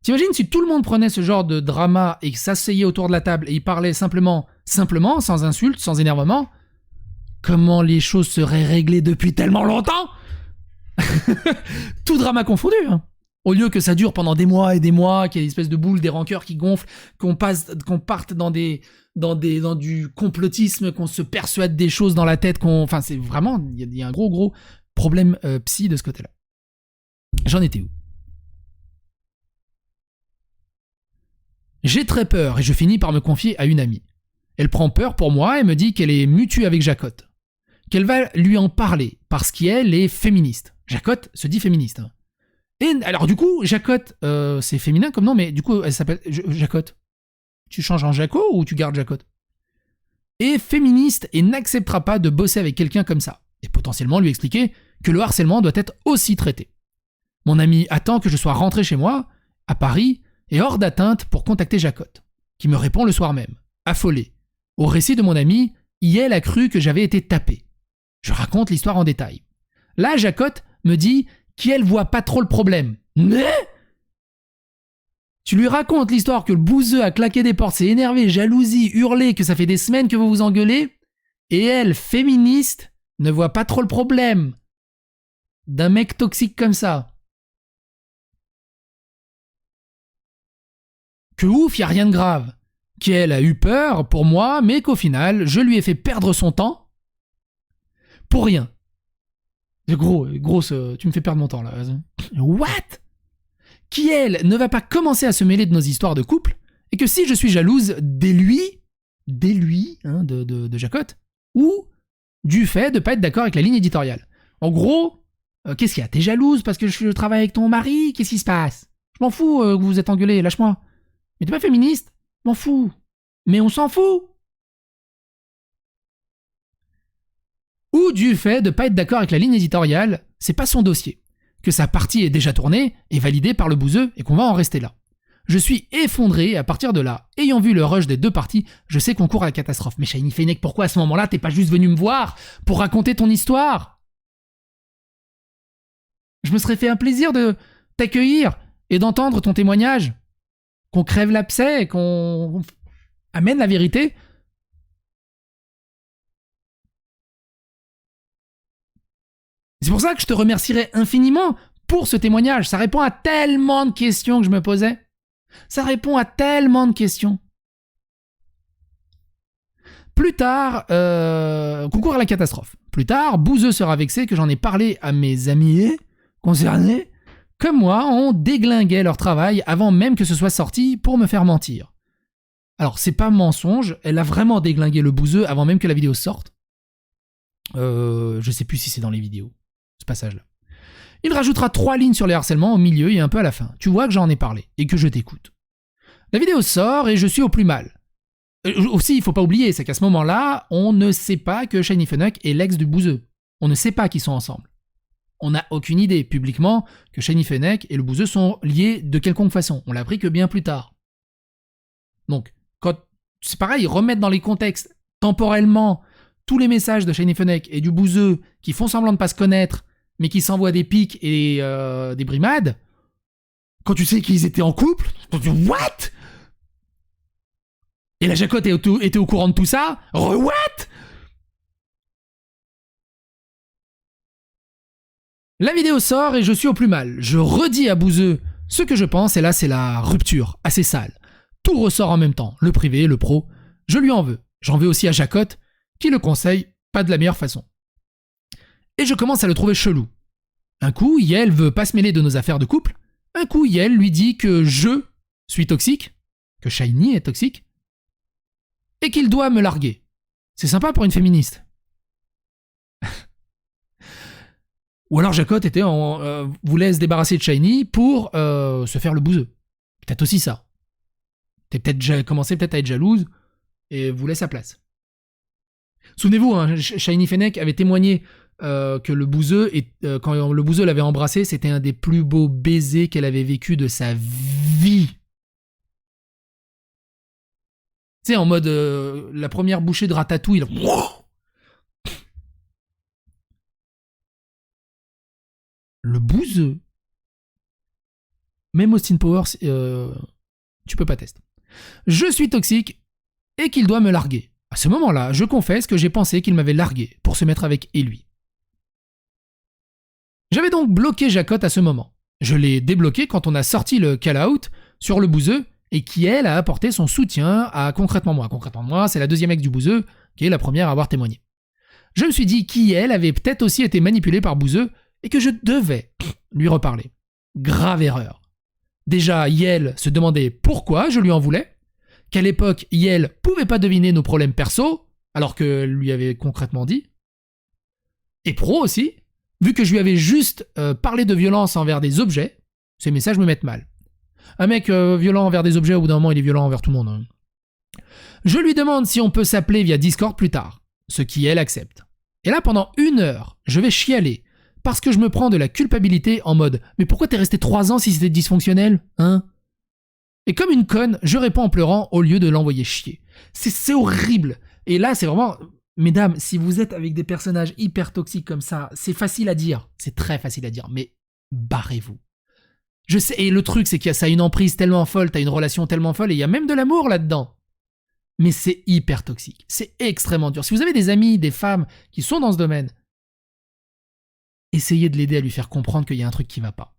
T'imagines si tout le monde prenait ce genre de drama et s'asseyait autour de la table et y parlait simplement, sans insulte, sans énervement, comment les choses seraient réglées depuis tellement longtemps? Tout drama confondu, hein. Au lieu que ça dure pendant des mois et des mois, qu'il y ait une espèce de boule, des rancœurs qui gonflent, qu'on parte dans du complotisme, qu'on se persuade des choses dans la tête, enfin c'est vraiment, il y a un gros problème psy de ce côté-là. J'en étais où? J'ai très peur et je finis par me confier à une amie. Elle prend peur pour moi et me dit qu'elle est mutue avec Jacotte. Qu'elle va lui en parler parce qu'elle est féministe. Jacotte se dit féministe. Et alors du coup, Jacotte, c'est féminin comme nom, mais du coup elle s'appelle Jacotte. Tu changes en Jaco ou tu gardes Jacotte? Et féministe et n'acceptera pas de bosser avec quelqu'un comme ça. Et potentiellement lui expliquer que le harcèlement doit être aussi traité. Mon ami attend que je sois rentré chez moi, à Paris, et hors d'atteinte pour contacter Jacotte, qui me répond le soir même, affolé. Au récit de mon ami, Yael a cru que j'avais été tapé. Je raconte l'histoire en détail. Là, Jacotte me dit qu'elle voit pas trop le problème. Mais tu lui racontes l'histoire que le bouseux a claqué des portes, s'est énervé, jalousie, hurlé, que ça fait des semaines que vous vous engueulez, et elle, féministe, ne voit pas trop le problème d'un mec toxique comme ça. Que ouf, y a rien de grave. Qu'elle a eu peur pour moi, mais qu'au final, je lui ai fait perdre son temps pour rien. Grosse, tu me fais perdre mon temps là. What? Qui elle ne va pas commencer à se mêler de nos histoires de couple, et que si je suis jalouse de lui, de Jacotte, ou du fait de pas être d'accord avec la ligne éditoriale. En gros, qu'est-ce qu'il y a? T'es jalouse parce que je travaille avec ton mari? Qu'est-ce qui se passe? Je m'en fous que vous vous êtes engueulés, lâche-moi. Mais t'es pas féministe? Je m'en fous. Mais on s'en fout. Ou du fait de pas être d'accord avec la ligne éditoriale, c'est pas son dossier. Que sa partie est déjà tournée et validée par le bouseux et qu'on va en rester là. Je suis effondré et à partir de là, ayant vu le rush des deux parties, je sais qu'on court à la catastrophe. Mais Shiny Fennec, pourquoi à ce moment-là t'es pas juste venu me voir pour raconter ton histoire? Je me serais fait un plaisir de t'accueillir et d'entendre ton témoignage. Qu'on crève l'abcès, qu'on amène la vérité. C'est pour ça que je te remercierais infiniment pour ce témoignage. Ça répond à tellement de questions que je me posais. Ça répond à tellement de questions. Plus tard, concours à la catastrophe. Plus tard, Bouzeux sera vexé que j'en ai parlé à mes amis concernés, comme moi, ont déglingué leur travail avant même que ce soit sorti pour me faire mentir. Alors, c'est pas mensonge, elle a vraiment déglingué le Bouzeux avant même que la vidéo sorte. Je sais plus si c'est dans les vidéos, ce passage-là. Il rajoutera 3 lignes sur les harcèlements au milieu et un peu à la fin. Tu vois que j'en ai parlé et que je t'écoute. La vidéo sort et je suis au plus mal. Aussi, il faut pas oublier, c'est qu'à ce moment-là, on ne sait pas que Shiny Fennec est l'ex du Bouzeux. On ne sait pas qu'ils sont ensemble. On n'a aucune idée publiquement que Shiny Fennec et le Bouzeux sont liés de quelconque façon. On l'a appris que bien plus tard. Donc, quand c'est pareil, remettre dans les contextes temporellement tous les messages de Shiny Fennec et du Bouzeux qui font semblant de pas se connaître, mais qui s'envoient des pics et des brimades, quand tu sais qu'ils étaient en couple, tu te dis what? Et la Jacotte était au courant de tout ça? What? La vidéo sort et je suis au plus mal. Je redis à Bouzeux ce que je pense et là c'est la rupture, assez sale. Tout ressort en même temps, le privé, le pro. Je lui en veux. J'en veux aussi à Jacotte, qui le conseille pas de la meilleure façon. Et je commence à le trouver chelou. Un coup, Yael veut pas se mêler de nos affaires de couple. Un coup, Yael lui dit que je suis toxique, que Shiny est toxique, et qu'il doit me larguer. C'est sympa pour une féministe. Ou alors Jacotte voulait se débarrasser de Shiny pour se faire le bouseux. Peut-être aussi ça. Commencé peut-être à être jalouse et voulait sa place. Souvenez-vous, hein, Shiny Fennec avait témoigné que le bouseux, quand le bouseux l'avait embrassé, c'était un des plus beaux baisers qu'elle avait vécu de sa vie. Tu sais, en mode la première bouchée de ratatouille. Le bouseux. Même Austin Powers, tu peux pas tester. Je suis toxique et qu'il doit me larguer. À ce moment-là, je confesse que j'ai pensé qu'il m'avait largué pour se mettre avec Elui. J'avais donc bloqué Jacotte à ce moment. Je l'ai débloqué quand on a sorti le call-out sur le bouseux et qui, elle, a apporté son soutien à Concrètement Moi. Concrètement Moi, c'est la deuxième ex du bouseux qui est la première à avoir témoigné. Je me suis dit qui, elle, avait peut-être aussi été manipulée par bouseux et que je devais lui reparler. Grave erreur. Déjà, Yael se demandait pourquoi je lui en voulais, qu'à l'époque, Yael pouvait pas deviner nos problèmes perso, alors que lui avait concrètement dit. Et pro aussi, vu que je lui avais juste parlé de violence envers des objets, ces messages me mettent mal. Un mec violent envers des objets, au bout d'un moment, il est violent envers tout le monde. Hein. Je lui demande si on peut s'appeler via Discord plus tard, ce qui elle accepte. Et là, pendant 1 heure, je vais chialer, parce que je me prends de la culpabilité en mode « Mais pourquoi t'es resté 3 ans si c'était dysfonctionnel, hein ?» Et comme une conne, je réponds en pleurant au lieu de l'envoyer chier. C'est horrible. Et là, c'est vraiment... Mesdames, si vous êtes avec des personnages hyper toxiques comme ça, c'est facile à dire. C'est très facile à dire, mais barrez-vous. Je sais, et le truc, c'est que ça a une emprise tellement folle, t'as une relation tellement folle, et il y a même de l'amour là-dedans. Mais c'est hyper toxique. C'est extrêmement dur. Si vous avez des amis, des femmes qui sont dans ce domaine, essayez de l'aider à lui faire comprendre qu'il y a un truc qui va pas.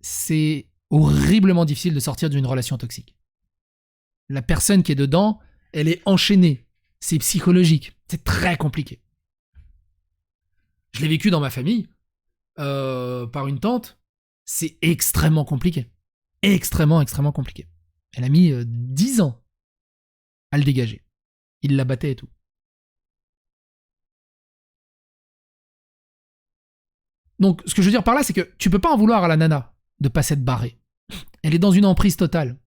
C'est horriblement difficile de sortir d'une relation toxique. La personne qui est dedans, elle est enchaînée. C'est psychologique. C'est très compliqué. Je l'ai vécu dans ma famille, par une tante. C'est extrêmement compliqué. Extrêmement compliqué. Elle a mis 10 ans à le dégager. Il la battait et tout. Donc, ce que je veux dire par là, c'est que tu peux pas en vouloir à la nana de pas s'être barrée. Elle est dans une emprise totale.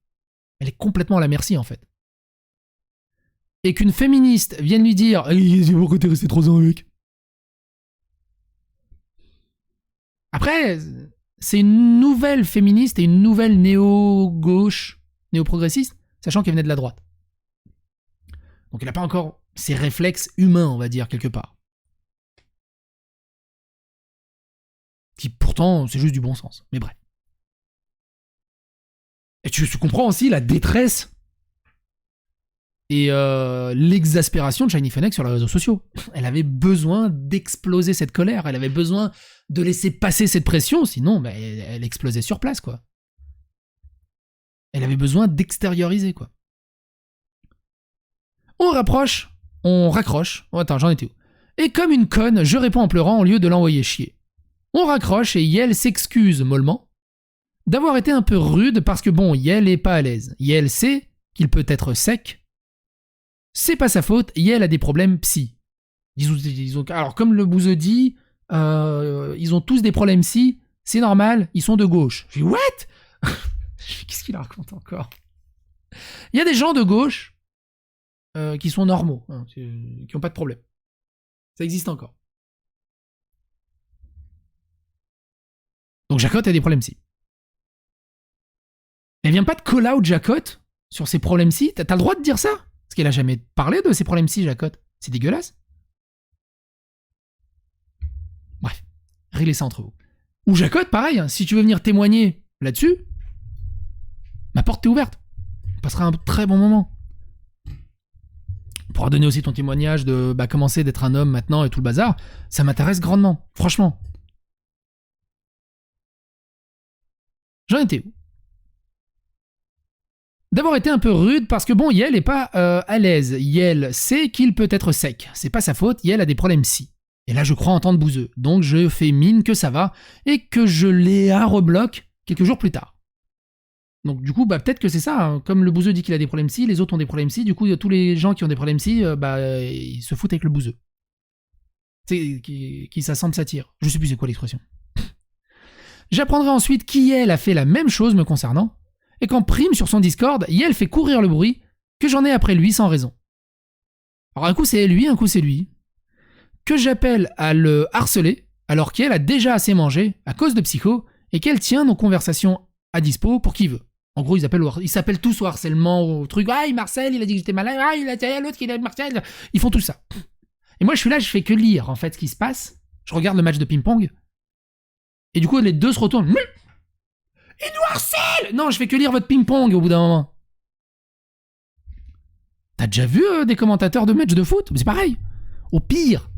Elle est complètement à la merci, en fait. Et qu'une féministe vienne lui dire « Pourquoi t'es resté 3 ans avec ?» Après, c'est une nouvelle féministe et une nouvelle néo-gauche, néo-progressiste, sachant qu'elle venait de la droite. Donc elle n'a pas encore ses réflexes humains, on va dire, quelque part. Qui pourtant, c'est juste du bon sens. Mais bref. Et tu comprends aussi la détresse et l'exaspération de Shiny Fennec sur les réseaux sociaux. Elle avait besoin d'exploser cette colère. Elle avait besoin de laisser passer cette pression, sinon bah, elle explosait sur place, quoi. Elle avait besoin d'extérioriser, quoi. On raccroche. Oh, attends, j'en étais où? Et comme une conne, je réponds en pleurant au lieu de l'envoyer chier. On raccroche et Yel s'excuse mollement d'avoir été un peu rude parce que bon, Yel est pas à l'aise. Yel sait qu'il peut être sec. C'est pas sa faute, Yel a des problèmes psy. Alors comme le bouseux dit, ils ont tous des problèmes psy, c'est normal, ils sont de gauche. Je dis what? Qu'est-ce qu'il raconte encore? Il y a des gens de gauche qui sont normaux, hein, qui n'ont pas de problème. Ça existe encore. Donc Jacotte a des problèmes psy. Elle vient pas de call out Jacotte sur ses problèmes psy. T'as le droit de dire ça? Parce qu'elle a jamais parlé de ses problèmes psy, Jacotte. C'est dégueulasse. Bref, réglez ça entre vous. Ou Jacotte, pareil, hein, si tu veux venir témoigner là-dessus, ma porte est ouverte. On passera un très bon moment. On pourra donner aussi ton témoignage de commencer d'être un homme maintenant et tout le bazar. Ça m'intéresse grandement, franchement. J'en étais où? D'avoir été un peu rude parce que bon, Yel est pas à l'aise. Yel sait qu'il peut être sec. C'est pas sa faute, Yel a des problèmes psy. Et là, je crois entendre bouseux. Donc je fais mine que ça va et que je les rebloque quelques jours plus tard. Donc du coup, peut-être que c'est ça. Hein. Comme le bouseux dit qu'il a des problèmes psy, les autres ont des problèmes psy. Du coup, tous les gens qui ont des problèmes psy, ils se foutent avec le bouseux. C'est qui s'assemble s'attire. Je sais plus c'est quoi l'expression. J'apprendrai ensuite qu'Yel a fait la même chose me concernant. Et qu'en prime sur son Discord, Yel fait courir le bruit que j'en ai après lui sans raison. Alors un coup c'est lui, un coup c'est lui. Que j'appelle à le harceler, alors qu'elle a déjà assez mangé à cause de Psycho, et qu'elle tient nos conversations à dispo pour qui veut. En gros, ils s'appellent tous au harcèlement, au truc. Ah, Marcel, il a dit que j'étais malade. Ah, il a dit à l'autre qu'il a Marcel. Ils font tout ça. Et moi, je suis là, je fais que lire en fait ce qui se passe. Je regarde le match de ping-pong. Et du coup, les deux se retournent. Il nous harcèle! Non, je fais que lire votre ping-pong au bout d'un moment. T'as déjà vu des commentateurs de matchs de foot? C'est pareil. Au pire,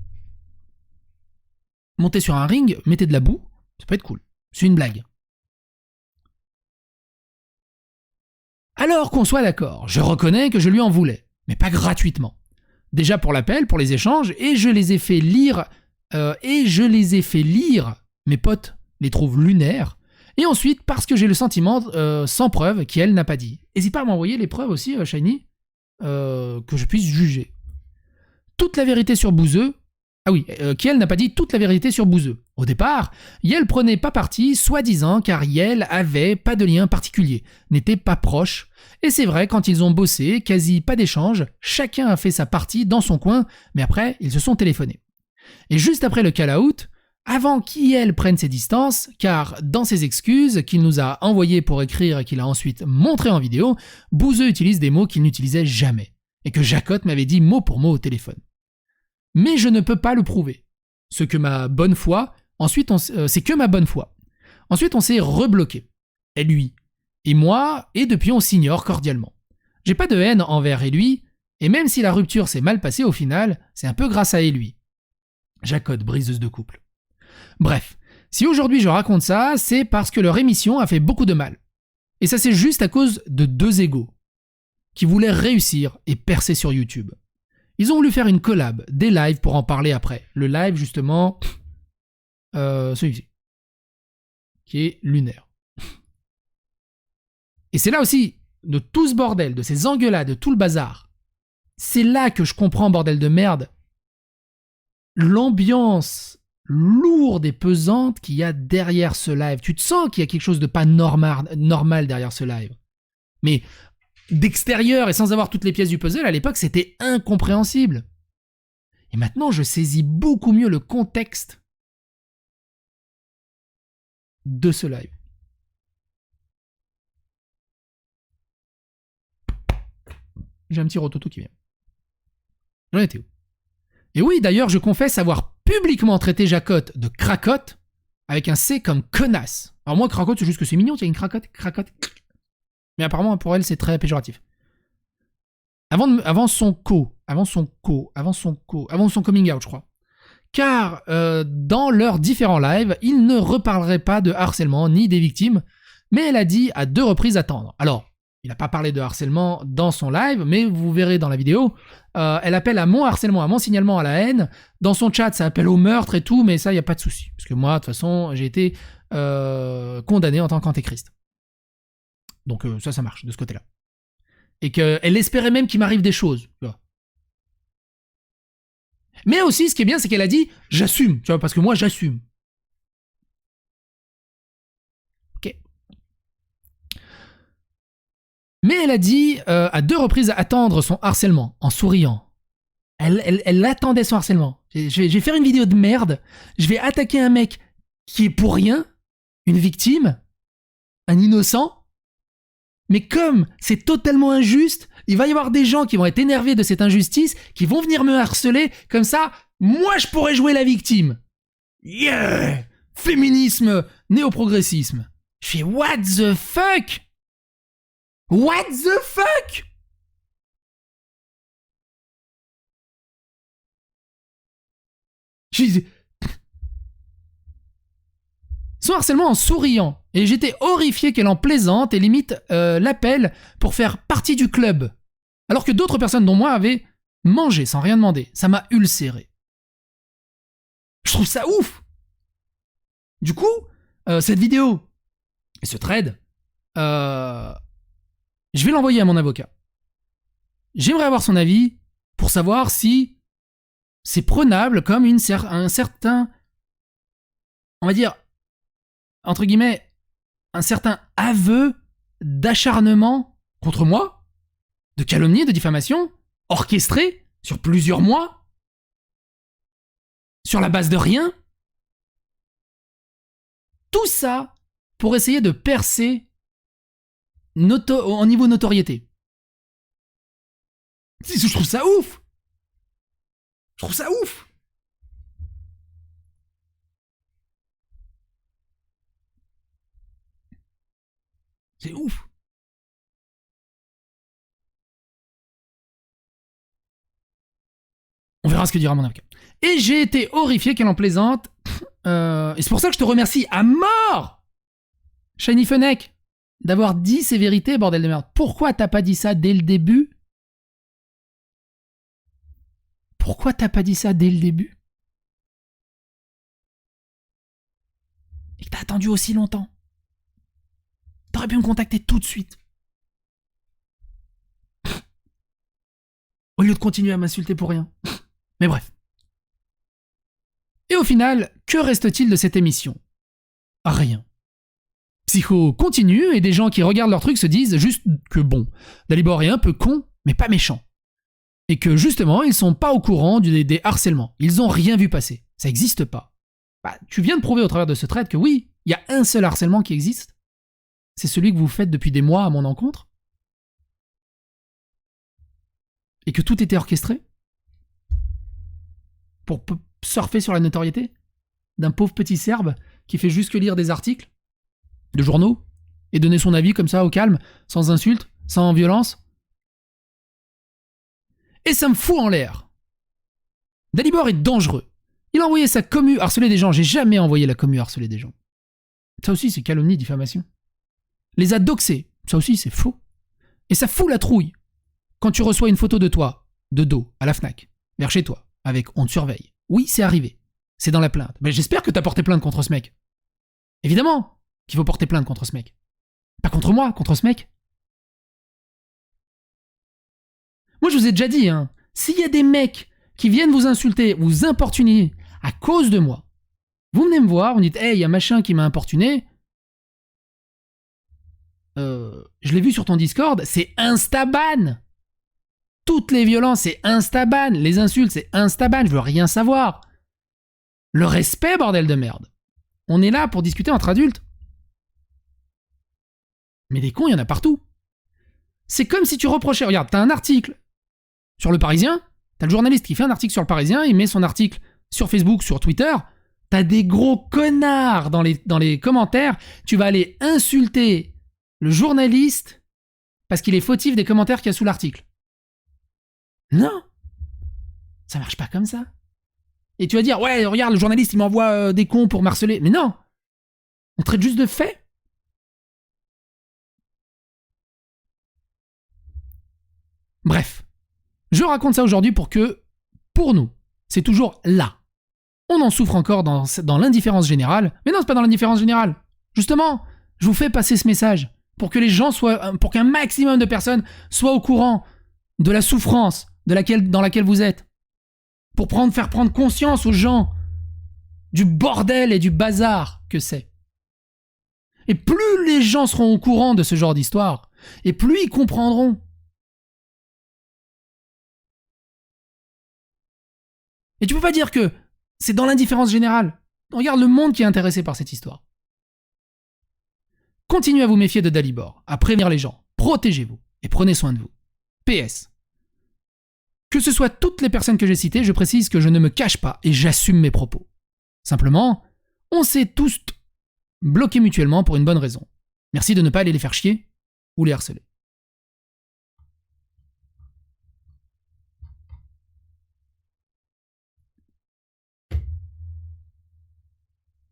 montez sur un ring, mettez de la boue, ça peut être cool. C'est une blague. Alors qu'on soit d'accord, je reconnais que je lui en voulais, mais pas gratuitement. Déjà pour l'appel, pour les échanges, et je les ai fait lire, mes potes les trouvent lunaires, et ensuite parce que j'ai le sentiment sans preuve qu'elle n'a pas dit. N'hésite pas à m'envoyer les preuves aussi, Shiny, que je puisse juger. Toute la vérité sur Bouzeux, Ah oui, Kiel n'a pas dit toute la vérité sur Bouzeux. Au départ, Yel prenait pas parti, soi-disant, car Yel avait pas de lien particulier, n'était pas proche. Et c'est vrai, quand ils ont bossé, quasi pas d'échange, chacun a fait sa partie dans son coin, mais après, ils se sont téléphonés. Et juste après le call-out, avant qu'Yel prenne ses distances, car dans ses excuses qu'il nous a envoyées pour écrire et qu'il a ensuite montré en vidéo, Bouzeux utilise des mots qu'il n'utilisait jamais, et que Jacotte m'avait dit mot pour mot au téléphone. Mais je ne peux pas le prouver. Ce que ma bonne foi, c'est que ma bonne foi. Ensuite, on s'est rebloqué. Et lui, et moi, et depuis on s'ignore cordialement. J'ai pas de haine envers et lui, et même si la rupture s'est mal passée au final, c'est un peu grâce à lui. Jacotte, briseuse de couple. Bref, si aujourd'hui je raconte ça, c'est parce que leur émission a fait beaucoup de mal. Et ça c'est juste à cause de deux égos qui voulaient réussir et percer sur YouTube. Ils ont voulu faire une collab, des lives pour en parler après. Le live, justement, celui-ci, qui est lunaire. Et c'est là aussi, de tout ce bordel, de ces engueulades, de tout le bazar, c'est là que je comprends, bordel de merde, l'ambiance lourde et pesante qu'il y a derrière ce live. Tu te sens qu'il y a quelque chose de pas normal derrière ce live. Mais d'extérieur et sans avoir toutes les pièces du puzzle, à l'époque, c'était incompréhensible. Et maintenant, je saisis beaucoup mieux le contexte de ce live. J'ai un petit rototo qui vient. J'en étais où? Et oui, d'ailleurs, je confesse avoir publiquement traité Jacotte de cracotte avec un C comme connasse. Alors moi, cracotte, c'est juste que c'est mignon, il y a une cracotte. Mais apparemment, pour elle, c'est très péjoratif. Avant son coming out, je crois. Car dans leurs différents lives, ils ne reparleraient pas de harcèlement ni des victimes, mais elle a dit à 2 reprises attendre. Alors, il n'a pas parlé de harcèlement dans son live, mais vous verrez dans la vidéo, elle appelle à mon harcèlement, à mon signalement à la haine. Dans son chat, ça appelle au meurtre et tout, mais ça, il n'y a pas de souci. Parce que moi, de toute façon, j'ai été condamné en tant qu'antéchrist. Donc ça marche de ce côté-là. Et qu'elle espérait même qu'il m'arrive des choses. Tu vois. Mais aussi, ce qui est bien, c'est qu'elle a dit « j'assume », tu vois, parce que moi, j'assume. Ok. Mais elle a dit à 2 reprises attendre son harcèlement, en souriant. Elle attendait son harcèlement. Je vais faire une vidéo de merde, je vais attaquer un mec qui est pour rien, une victime, un innocent, mais comme c'est totalement injuste, il va y avoir des gens qui vont être énervés de cette injustice, qui vont venir me harceler, comme ça, moi je pourrais jouer la victime. Yeah! Féminisme, néoprogressisme. Je fais what the fuck? What the fuck? Son harcèlement en souriant. Et j'étais horrifié qu'elle en plaisante et limite l'appelle pour faire partie du club. Alors que d'autres personnes dont moi avaient mangé sans rien demander. Ça m'a ulcéré. Je trouve ça ouf. Du coup, cette vidéo et ce thread, je vais l'envoyer à mon avocat. J'aimerais avoir son avis pour savoir si c'est prenable comme un certain, on va dire, entre guillemets, un certain aveu d'acharnement contre moi, de calomnie, de diffamation, orchestré sur plusieurs mois, sur la base de rien. Tout ça pour essayer de percer au niveau notoriété. Je trouve ça ouf. Je trouve ça ouf. C'est ouf. On verra ce que dira mon avocat. Et j'ai été horrifié qu'elle en plaisante. Et c'est pour ça que je te remercie à mort, Shiny Fennec, d'avoir dit ces vérités, bordel de merde. Pourquoi t'as pas dit ça dès le début? Pourquoi t'as pas dit ça dès le début? Et que t'as attendu aussi longtemps? T'aurais pu me contacter tout de suite. Au lieu de continuer à m'insulter pour rien. Mais bref. Et au final, que reste-t-il de cette émission? Rien. Psycho continue et des gens qui regardent leur truc se disent juste que bon, Dalibor est un peu con, mais pas méchant. Et que justement, ils sont pas au courant des harcèlements. Ils ont rien vu passer. Ça existe pas. Bah, tu viens de prouver au travers de ce thread que oui, il y a un seul harcèlement qui existe. C'est celui que vous faites depuis des mois à mon encontre. Et que tout était orchestré pour surfer sur la notoriété d'un pauvre petit Serbe qui fait juste que lire des articles de journaux et donner son avis comme ça au calme, sans insulte, sans violence. Et ça me fout en l'air. Dalibor est dangereux. Il a envoyé sa commu harceler des gens. J'ai jamais envoyé la commu harceler des gens. Ça aussi, c'est calomnie, diffamation. Les a doxés. Ça aussi, c'est faux. Et ça fout la trouille quand tu reçois une photo de toi, de dos, à la Fnac, vers chez toi, avec on te surveille. Oui, c'est arrivé. C'est dans la plainte. Mais j'espère que t'as porté plainte contre ce mec. Évidemment qu'il faut porter plainte contre ce mec. Pas contre moi, contre ce mec. Moi, je vous ai déjà dit, hein, s'il y a des mecs qui viennent vous insulter, vous importuner à cause de moi, vous venez me voir, vous me dites « Hey, il y a machin qui m'a importuné. Je l'ai vu sur ton Discord, c'est instaban. Toutes les violences, c'est instaban. Les insultes, c'est instaban. Je veux rien savoir. Le respect, bordel de merde. On est là pour discuter entre adultes. Mais des cons, il y en a partout. C'est comme si tu reprochais... Regarde, t'as un article sur Le Parisien, t'as le journaliste qui fait un article sur Le Parisien, il met son article sur Facebook, sur Twitter, t'as des gros connards dans les commentaires, tu vas aller insulter le journaliste parce qu'il est fautif des commentaires qu'il y a sous l'article. Non, ça marche pas comme ça. Et tu vas dire, ouais, regarde, le journaliste, il m'envoie des cons pour m'harceler. Mais non, on traite juste de faits. Bref, je raconte ça aujourd'hui pour que, pour nous, c'est toujours là. On en souffre encore dans l'indifférence générale. Mais non, c'est pas dans l'indifférence générale. Justement, je vous fais passer ce message pour que les gens soient, pour qu'un maximum de personnes soient au courant de la souffrance dans laquelle vous êtes. Pour faire prendre conscience aux gens du bordel et du bazar que c'est. Et plus les gens seront au courant de ce genre d'histoire, et plus ils comprendront. Et tu peux pas dire que c'est dans l'indifférence générale. Regarde le monde qui est intéressé par cette histoire. Continuez à vous méfier de Dalibor, à prévenir les gens. Protégez-vous et prenez soin de vous. PS. Que ce soit toutes les personnes que j'ai citées, je précise que je ne me cache pas et j'assume mes propos. Simplement, on s'est tous bloqués mutuellement pour une bonne raison. Merci de ne pas aller les faire chier ou les harceler.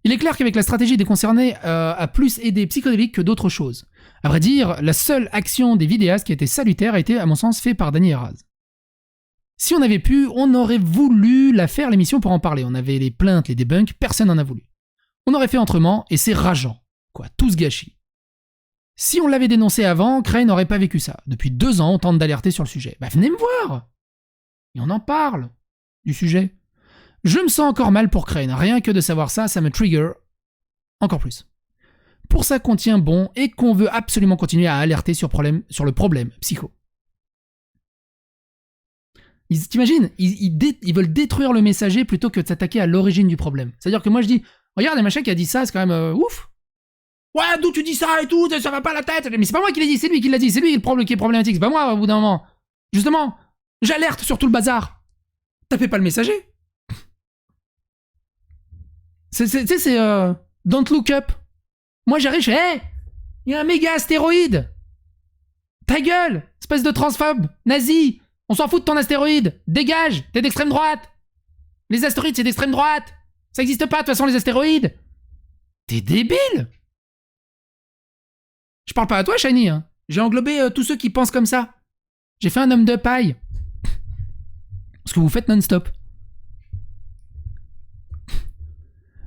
Il est clair qu'avec la stratégie des concernés a plus aidé psychodélique que d'autres choses. À vrai dire, la seule action des vidéastes qui a été salutaire a été, à mon sens, faite par Dany Heraz. Si on avait pu, on aurait voulu la faire l'émission pour en parler. On avait les plaintes, les debunks, personne n'en a voulu. On aurait fait autrement et c'est rageant. Quoi, tout se gâchis. Si on l'avait dénoncé avant, Crane n'aurait pas vécu ça. Depuis 2 ans, on tente d'alerter sur le sujet. Bah venez me voir. Et on en parle du sujet. Je me sens encore mal pour Crane. Rien que de savoir ça, ça me trigger encore plus. Pour ça qu'on tient bon et qu'on veut absolument continuer à alerter sur le problème psycho. T'imagines, ils veulent détruire le messager plutôt que de s'attaquer à l'origine du problème. C'est-à-dire que moi je dis, regarde, le machin qui a dit ça, c'est quand même ouf. Ouais, d'où tu dis ça et tout, ça va pas à la tête. Mais c'est pas moi qui l'ai dit, c'est lui qui l'a dit, c'est lui qui est problématique, c'est pas moi au bout d'un moment. Justement, j'alerte sur tout le bazar. Tapez pas le messager. C'est Don't Look Up. Moi j'arrive, je fais, hey, il y a un méga astéroïde. Ta gueule, espèce de transphobe, nazi. On s'en fout de ton astéroïde. Dégage, t'es d'extrême droite. Les astéroïdes, c'est d'extrême droite. Ça existe pas, de toute façon, les astéroïdes. T'es débile. Je parle pas à toi, Shiny. Hein. J'ai englobé tous ceux qui pensent comme ça. J'ai fait un homme de paille. Ce que vous faites non-stop.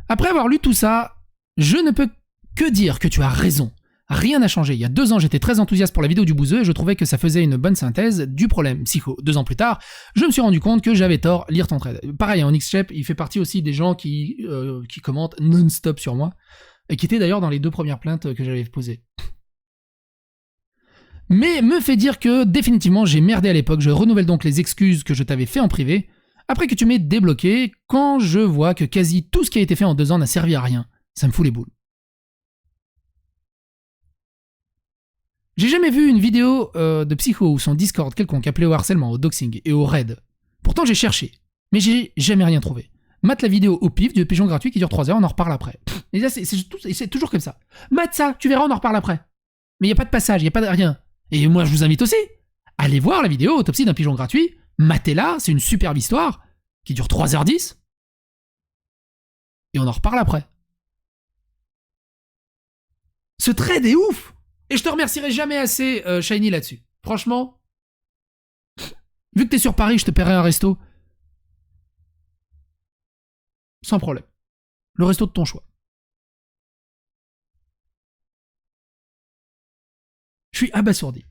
Après avoir lu tout ça, je ne peux que dire que tu as raison. Rien n'a changé. Il y a 2 ans, j'étais très enthousiaste pour la vidéo du bouseux et je trouvais que ça faisait une bonne synthèse du problème psycho. 2 ans plus tard, je me suis rendu compte que j'avais tort, lire ton trade. Pareil, en Xchep, il fait partie aussi des gens qui commentent non-stop sur moi, et qui étaient d'ailleurs dans les 2 premières plaintes que j'avais posées. Mais me fait dire que définitivement j'ai merdé à l'époque, je renouvelle donc les excuses que je t'avais fait en privé, après que tu m'aies débloqué, quand je vois que quasi tout ce qui a été fait en 2 ans n'a servi à rien. Ça me fout les boules. J'ai jamais vu une vidéo de Psycho ou son Discord quelconque appelé au harcèlement, au doxing et au raid. Pourtant j'ai cherché, mais j'ai jamais rien trouvé. Mate la vidéo au pif du pigeon gratuit qui dure 3 heures, on en reparle après. Et là c'est toujours comme ça. Mate ça, tu verras, on en reparle après. Mais il y a pas de passage, il y a pas de rien. Et moi je vous invite aussi. Allez voir la vidéo Autopsie d'un pigeon gratuit, matez-la, c'est une superbe histoire qui dure 3h10. Et on en reparle après. Ce trade est ouf. Et je te remercierai jamais assez, Shiny, là-dessus. Franchement, vu que t'es sur Paris, je te paierai un resto. Sans problème. Le resto de ton choix. Je suis abasourdi.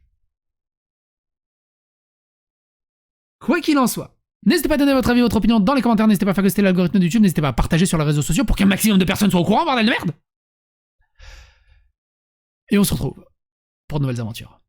Quoi qu'il en soit, n'hésitez pas à donner votre avis, votre opinion dans les commentaires, n'hésitez pas à faire ghoster l'algorithme de YouTube, n'hésitez pas à partager sur les réseaux sociaux pour qu'un maximum de personnes soient au courant, bordel de merde. Et on se retrouve pour de nouvelles aventures.